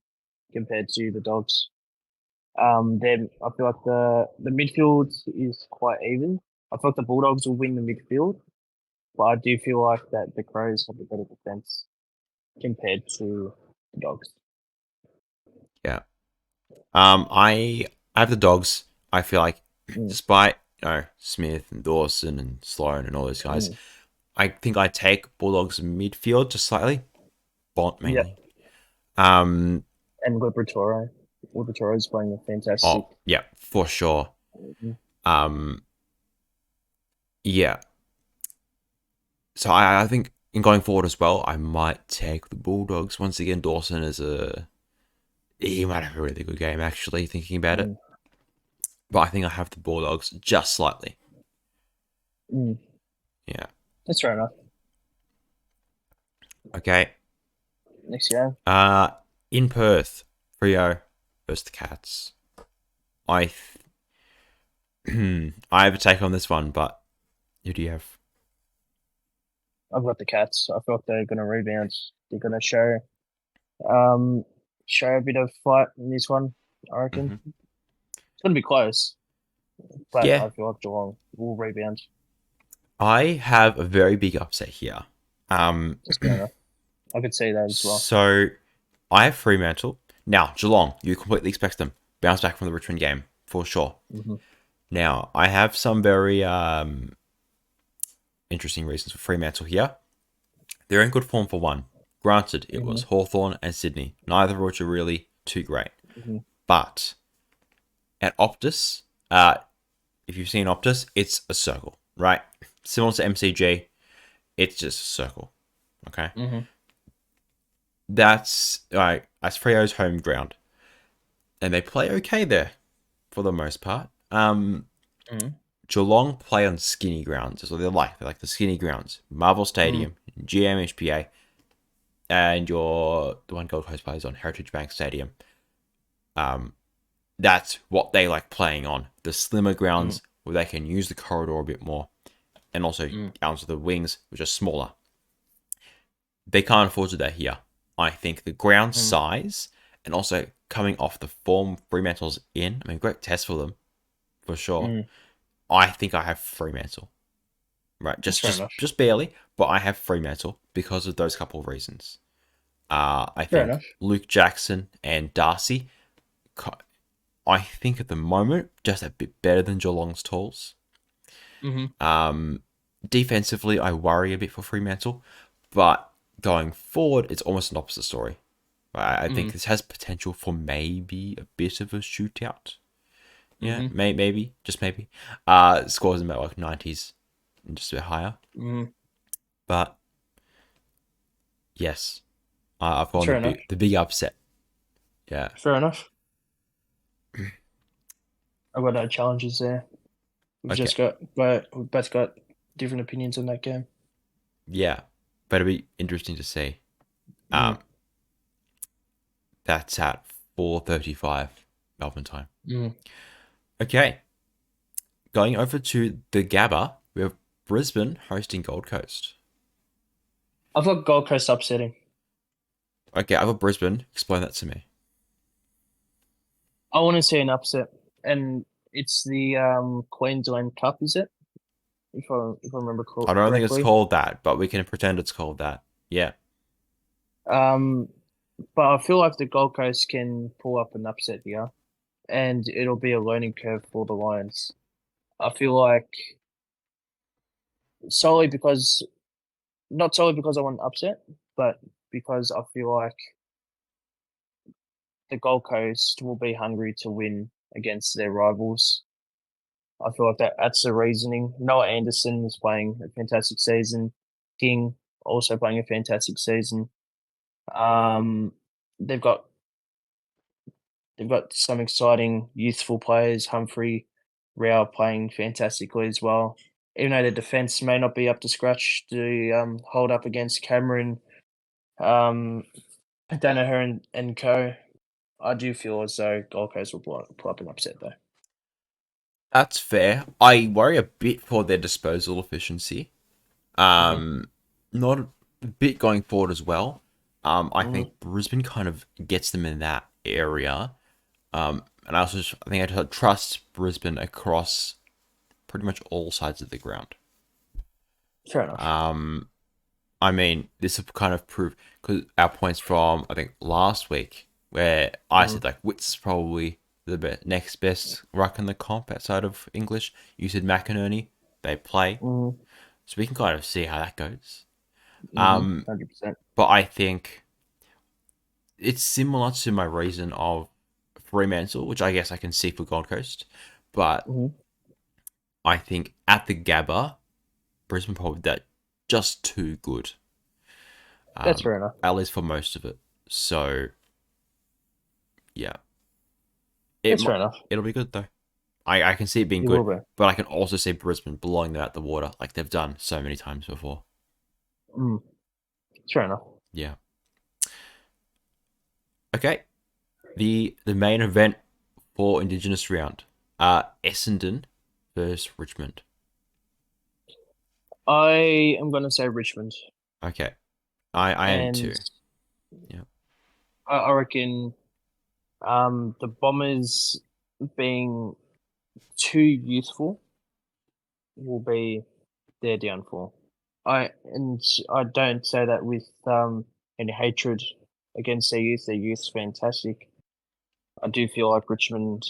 compared to the Dogs. Then I feel like the midfield is quite even. I feel like the Bulldogs will win the midfield, but I do feel like that the Crows have a better defense compared to the Dogs. Yeah. I have the Dogs. I feel like despite Smith and Dawson and Sloan and all those guys, I think I take Bulldogs midfield just slightly. Bont mainly. And Liberatore. Liberatore is playing a fantastic. Oh, yeah, for sure. Yeah. So I think in going forward as well, I might take the Bulldogs. Once again, Dawson he might have a really good game, actually, thinking about it. but I think I have the Bulldogs just slightly. Mm. Yeah. That's fair enough. Okay. Next game. In Perth, Freo versus the Cats. I I have a take on this one, but who do you have? I've got the Cats. I feel like they're going to rebound. They're going to show a bit of fight in this one, I reckon. Mm-hmm. It's going to be close, but Yeah, I feel like Geelong will rebound. I have a very big upset here. That's fair enough. I could see that as well. So I have Fremantle. Now, Geelong, you completely expect them bounce back from the Richmond game for sure. Mm-hmm. Now, I have some very interesting reasons for Fremantle here. They're in good form for one. Granted, it was Hawthorn and Sydney, neither of which are really too great. Mm-hmm. But at Optus, if you've seen Optus, it's a circle, right? Similar to MCG, it's just a circle. Okay? Mm-hmm. That's Freo's home ground. And they play okay there for the most part. Geelong play on skinny grounds. That's what they like. They like the skinny grounds. Marvel Stadium, GMHPA, and the one Gold Coast plays on Heritage Bank Stadium. That's what they like playing on. The slimmer grounds where they can use the corridor a bit more. And also onto the wings, which are smaller. They can't afford to do that here. I think the ground size and also coming off the form Fremantle's in, I mean, great test for them, for sure. I think I have Fremantle. Right, just barely, but I have Fremantle because of those couple of reasons. I think Luke Jackson and Darcy, I think at the moment, just a bit better than Geelong's tools. Defensively, I worry a bit for Fremantle, but going forward, it's almost an opposite story. I think this has potential for maybe a bit of a shootout. Yeah, maybe, just maybe. Scores in about like 90s and just a bit higher. But yes, I've gone the big upset. Yeah. Fair enough. I've got no challenges there. We've both got different opinions on that game. Yeah, but it'll be interesting to see. That's at 4:35 Melbourne time. Okay. Going over to the Gabba, we have Brisbane hosting Gold Coast. I've got Gold Coast upsetting. Okay, I've got Brisbane. Explain that to me. I want to see an upset, and it's the Queensland Cup, is it? If I remember correctly. I don't think it's called that, but we can pretend it's called that. Yeah. But I feel like the Gold Coast can pull up an upset here, and it'll be a learning curve for the Lions. I feel like not solely because I want an upset, but because I feel like the Gold Coast will be hungry to win against their rivals. I feel like that's the reasoning. Noah Anderson is playing a fantastic season. King also playing a fantastic season. They've got some exciting youthful players. Humphrey, Rao playing fantastically as well. Even though their defense may not be up to scratch to hold up against Cameron, Danaher and co. I do feel as though Gold Coast will pull up an upset though. That's fair. I worry a bit for their disposal efficiency. Not a bit going forward as well. I think Brisbane kind of gets them in that area. And I think I trust Brisbane across pretty much all sides of the ground. Fair enough. I mean, this will kind of prove, because our points from, I think, last week, where I said, like, Witt's probably the next best ruck in the comp outside of English. You said McInerney, they play. So we can kind of see how that goes. 100%. But I think it's similar to my reason of Fremantle, which I guess I can see for Gold Coast. But I think at the Gabba, Brisbane probably that just too good. That's fair enough. At least for most of it. So, yeah. That's fair enough. It'll be good, though. I can see it being He good, will be. but I can also see Brisbane blowing them out the water like they've done so many times before. Fair enough. Yeah. Okay. The main event for Indigenous round. Essendon versus Richmond. I am going to say Richmond. Okay. I am And too. Yeah. I reckon the Bombers being too youthful will be their downfall. I don't say that with any hatred against their youth. Their youth's fantastic. I do feel like Richmond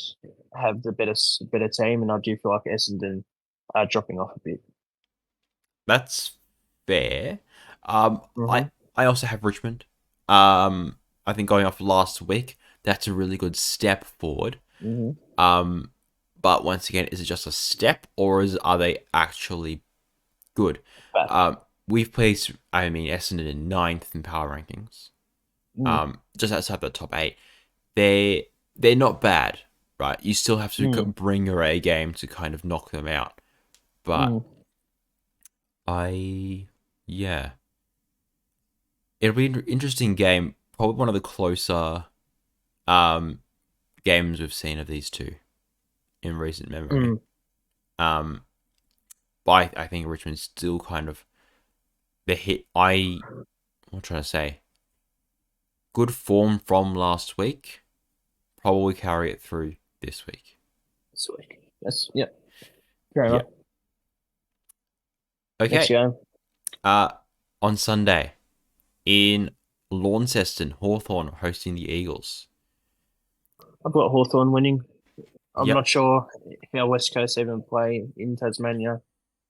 have the better team, and I do feel like Essendon are dropping off a bit. That's fair. Um, I Mm-hmm. I also have Richmond. I think going off last week, that's a really good step forward. Mm-hmm. Um, but once again, is it just a step, or are they actually good? But We've placed, I mean, Essendon in ninth in power rankings. mm, Just outside the top 8. They're not bad, right? You still have to mm, bring your A game to kind of knock them out. But mm, yeah, it'll be an interesting game. Probably one of the closer um games we've seen of these two in recent memory. mm. Um, but I think Richmond's still kind of the hit. I'm trying to say, good form from last week. Probably carry it through this week. Sweet. That's yep. Fair Yeah. enough. Next Okay. game. Uh, on Sunday in Launceston, Hawthorn hosting the Eagles. I've got Hawthorn winning. I'm Yep. not sure how West Coast even play in Tasmania,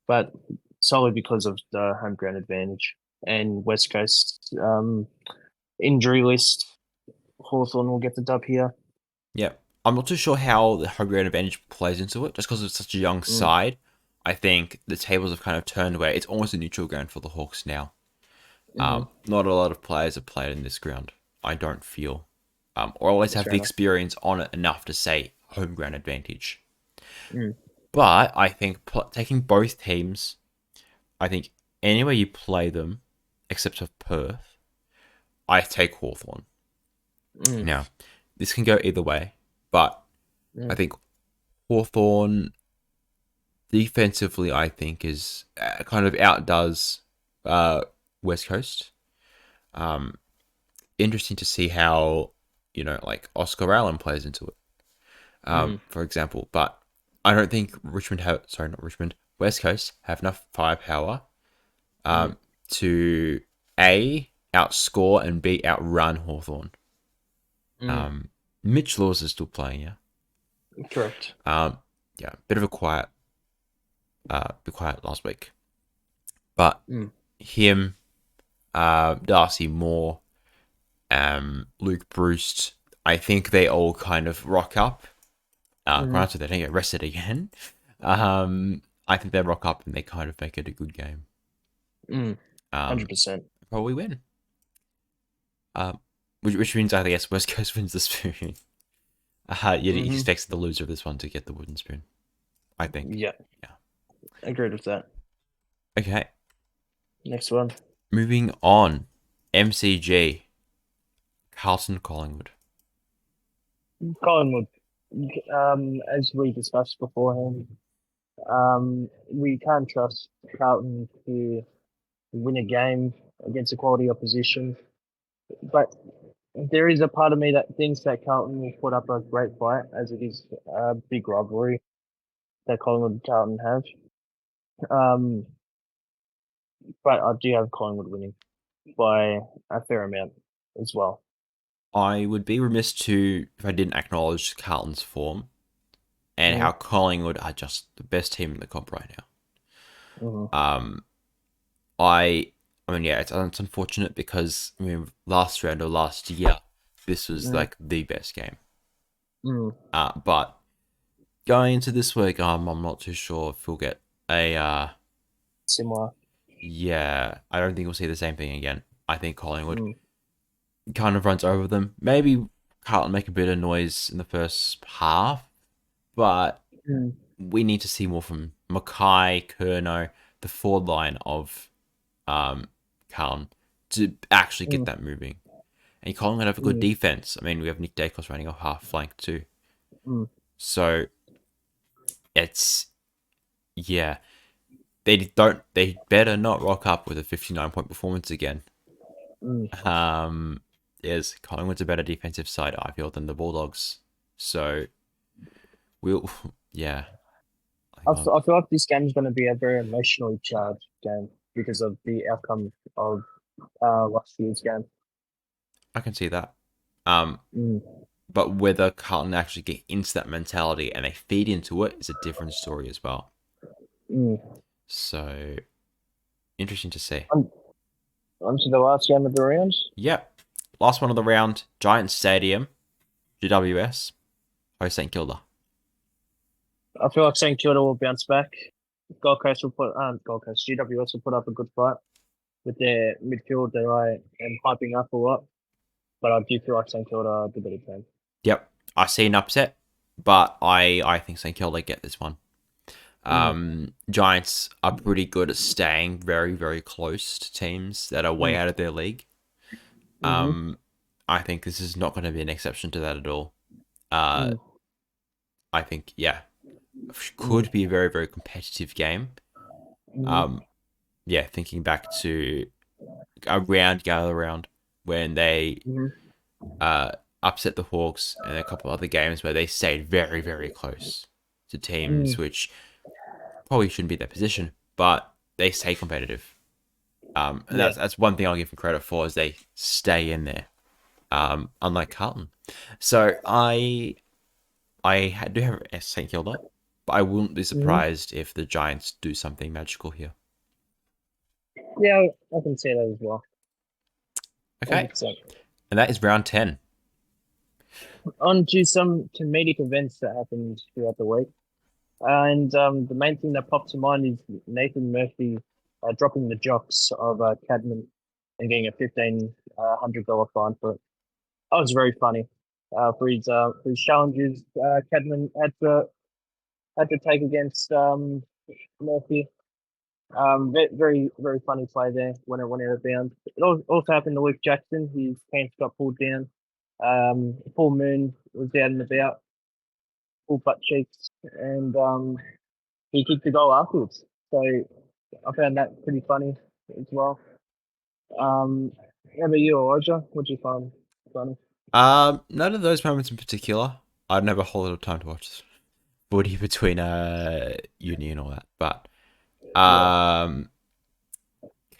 but solely because of the home ground advantage and West Coast injury list. Hawthorn will get the dub here. Yep. I'm not too sure how the home ground advantage plays into it, just because it's such a young Mm, side. I think the tables have kind of turned where it's almost a neutral ground for the Hawks now. mm-hmm. Not a lot of players have played in this ground. I don't feel, or always That's have fair the enough. experience on it enough to say home ground advantage. Mm, But I think taking both teams, I think anywhere you play them, except for Perth, I take Hawthorn. mm, Now, this can go either way, but I mm, think Hawthorn defensively, I think, is kind of outdoes West Coast. Um, Interesting to see how, like Oscar Allen plays into it, mm, for example. But I don't think not Richmond, West Coast have enough firepower mm, to A, outscore and B, outrun Hawthorn. mm. Mitch Laws is still playing, yeah. Correct. Yeah, bit of be quiet last week. But Mm, him, Darcy Moore, Luke Bruce, I think they all kind of rock up. mm, Granted, they don't get rested again. I think they rock up and they kind of make it a good game. mm. Um, 100%. Probably win. Um, which means I guess West Coast wins the spoon. You'd Mm-hmm. expect the loser of this one to get the wooden spoon. I think. Yeah, Yeah. agreed with that. Okay. Next one. Moving on. MCG. Carlton Collingwood. Collingwood. As we discussed beforehand, we can't trust Carlton to win a game against a quality opposition. But there is a part of me that thinks that Carlton will put up a great fight, as it is a big rivalry that Collingwood and Carlton have. Um, but I do have Collingwood winning by a fair amount as well. I would be remiss if I didn't acknowledge Carlton's form and how Mm-hmm. Collingwood are just the best team in the comp right Mm-hmm. now. I mean, yeah, it's unfortunate because last round of last year, this was like the best game. Mm-hmm. But going into this week, I'm not too sure if we'll get a Similar. yeah. I don't think we'll see the same thing again. I think Collingwood Mm. kind of runs over them. Maybe Carlton make a bit of noise in the first half, but we need to see more from Mackay, Curnow, the forward line of Carlton to actually get that moving. And Carlton have a good defense. I mean, we have Nick Dacos running off half flank too. So it's they better not rock up with a 59-point performance again. Yes, Collingwood's a better defensive side, I feel, than the Bulldogs. So we'll I feel like this game is going to be a very emotionally charged game because of the outcome of last year's game. I can see that. But whether Carlton actually get into that mentality and they feed into it is a different story as well. So interesting to see. On to the last game of the round. Yep. Last one of the round, Giants Stadium, GWS, host St Kilda. I feel like St Kilda will bounce back. GWS will put up a good fight with their midfield that I am hyping up a lot. But I do feel like St Kilda are the better team. Yep. I see an upset, but I think St Kilda get this one. Giants are pretty good at staying very, very close to teams that are way out of their league. I think this is not going to be an exception to that at all. I think, could be a very, very competitive game. Thinking back to a gather round when they upset the Hawks and a couple other games where they stayed very, very close to teams which probably shouldn't be their position, but they stay competitive. And that's one thing I'll give them credit for is they stay in there, unlike Carlton. So I do have St Kilda, but I wouldn't be surprised if the Giants do something magical here. Yeah, I can see that as well. Okay, 100%. And that is round 10. On to some comedic events that happened throughout the week. And the main thing that popped to mind is Nathan Murphy dropping the jocks of Cadman and getting a $1,500 fine for it. That was very funny. For his challenges, Cadman had to take against Murphy. Very, very funny play there when it went out of bounds. It also happened to Luke Jackson. His pants got pulled down. Full moon was out and about, full butt cheeks, and he kicked the goal afterwards. So I found that pretty funny as well. How about you, Elijah? What did you find funny? None of those moments in particular. I don't have a whole lot of time to watch footy between uni and all that, but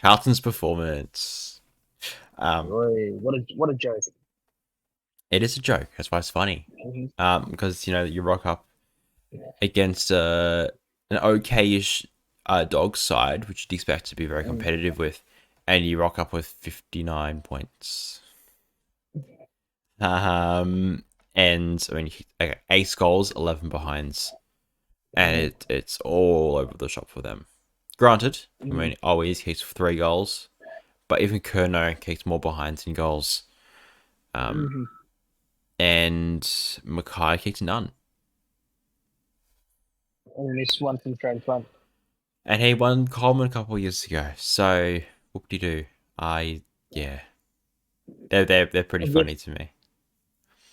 Carlton's performance. What a joke! It is a joke. That's why it's funny. Because you rock up against an okay-ish dog side, which you'd expect to be very competitive with, and you rock up with 59 points. And I mean, ace goals, 11 behinds, and it's all over the shop for them. Granted, I mean, always kicks 3 goals, but even Curnow kicks more behinds than goals. And Mackay kicked none. And this one from Train Front. And he won Coleman a couple of years ago. So whoop-de-doo. They're pretty funny to me.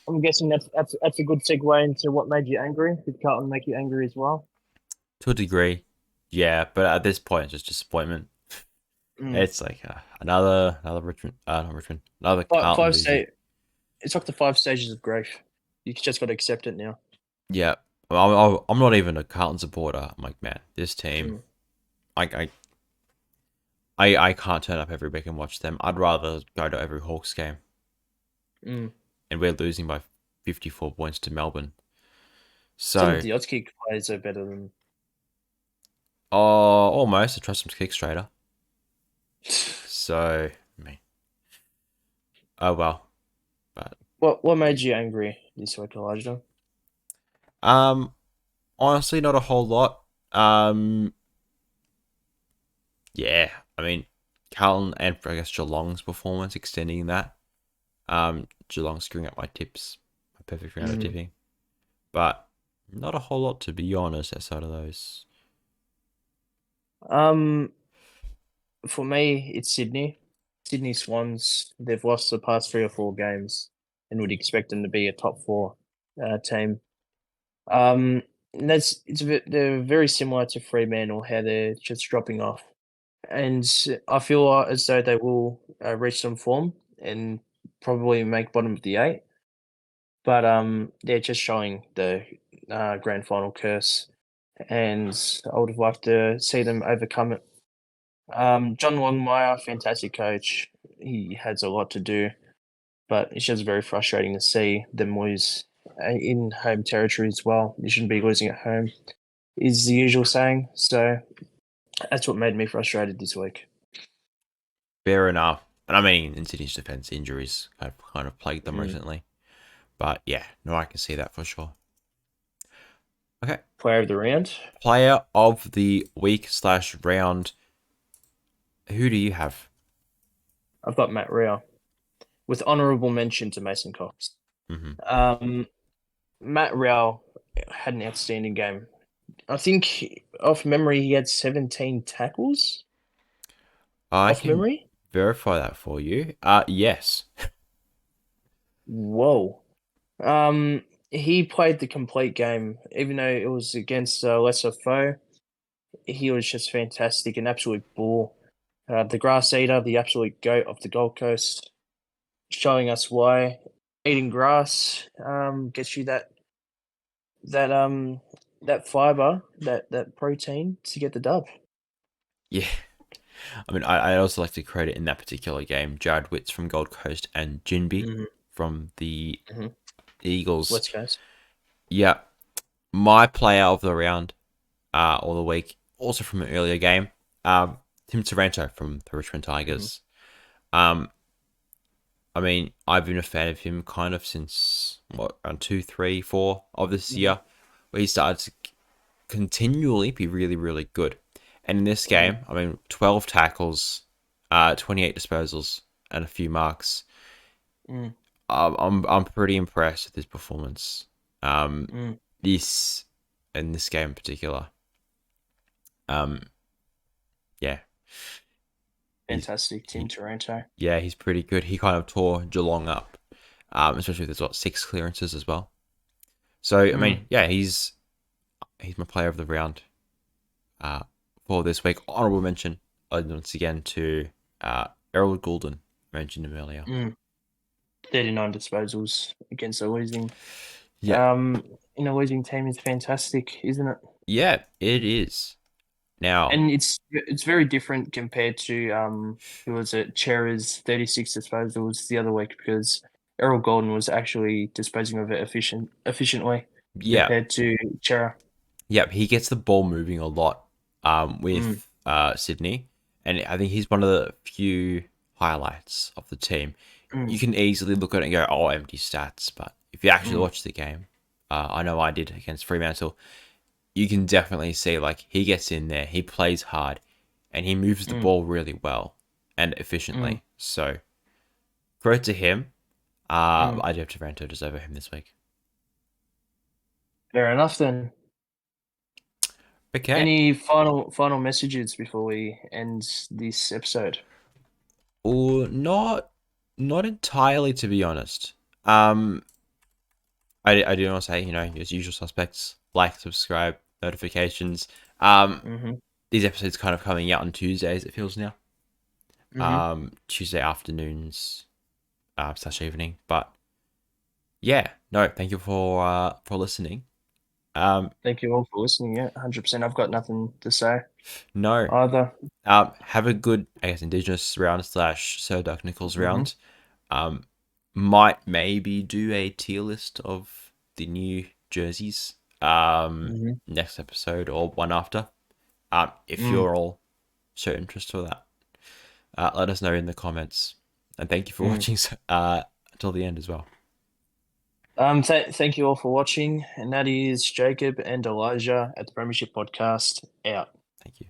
I'm guessing that's a good segue into what made you angry. Did Carlton make you angry as well? To a degree, yeah. But at this point, it's just disappointment. It's like another Richmond, not Richmond, another Carlton. It's like the 5 stages of grief. You just got to accept it now. Yeah, I'm not even a Carlton supporter. I'm like, man, this team, I can't turn up every week and watch them. I'd rather go to every Hawks game. And we're losing by 54 points to Melbourne. So some of the odds kick players are better than. Almost. I trust them to kick straighter. So, I mean, oh well. But what made you angry this week, Elijah? Honestly, not a whole lot. Yeah, I mean, Carlton and I guess Geelong's performance extending that. Geelong screwing up my tips, my perfect round of tipping. But Not a whole lot, to be honest, outside of those. Um, for me, it's Sydney. Sydney Swans. They've lost the past 3 or 4 games, and would expect them to be a top four team. And they're very similar to Fremantle, how they're just dropping off, and I feel as though they will reach some form and probably make bottom of the 8. But they're just showing the grand final curse, and I would have liked to see them overcome it. John Longmire, fantastic coach. He has a lot to do, but it's just very frustrating to see them lose in home territory as well. You shouldn't be losing at home, is the usual saying. So that's what made me frustrated this week. Fair enough. And I mean, in Sydney's defence, injuries have kind of plagued them recently. But yeah, no, I can see that for sure. Okay. Player of the round. Player of the week / round. Who do you have? I've got Matt Rhea, with honourable mention to Mason Cox. Matt Rhea had an outstanding game. I think, off memory, he had 17 tackles. I Off can memory? verify that for you. Yes. Whoa. He played the complete game, even though it was against a lesser foe. He was just fantastic, an absolute bull. The grass eater, the absolute goat of the Gold Coast, showing us why eating grass gets you that fiber, that protein to get the dub. Yeah. I mean, I also like to credit in that particular game Jared Witts from Gold Coast and Jinby from the Eagles. West Coast. Yeah. My player of the round or the week, also from an earlier game, Tim Taranto from the Richmond Tigers. I mean, I've been a fan of him kind of since, around 2, 3, 4 of this year, where he started to continually be really, really good. And in this game, I mean, 12 tackles, 28 disposals, and a few marks. I'm pretty impressed with his performance. This in this game in particular. Yeah. Fantastic, Tim Taranto. Yeah, he's pretty good. He kind of tore Geelong up, especially with there's 6 clearances as well. So I mean, yeah, he's my player of the round. For this week, honorable mention once again to Errol Goulden. Mentioned him earlier. 39 disposals against a losing. Yeah. In a losing team is fantastic, isn't it? Yeah, it is. Now, and it's very different compared to who was it? Chera's 36 disposals the other week, because Errol Golden was actually disposing of it efficiently compared to Chera. Yeah, he gets the ball moving a lot with Sydney, and I think he's one of the few highlights of the team. You can easily look at it and go, "Oh, empty stats," but if you actually watch the game, I know I did against Fremantle, you can definitely see like he gets in there, he plays hard, and he moves the ball really well and efficiently. So, credit to him. I do have Taranto just over him this week. Fair enough then. Okay. Any final messages before we end this episode? Or not entirely, to be honest. I do want to say, as usual suspects, like, subscribe, notifications. These episodes kind of coming out on Tuesdays, it feels now. Tuesday afternoons / evening. But yeah, no, thank you for listening. Thank you all for listening. Yeah, 100%. I've got nothing to say. No. Either. Have a good, I guess, Indigenous round / Sir Doug Nichols round. Might maybe do a tier list of the new jerseys next episode or one after. If you're all so interested in that, let us know in the comments. And thank you for watching until the end as well. Thank you all for watching, and that is Jakob and Elijah at the Premiership Podcast out. Thank you.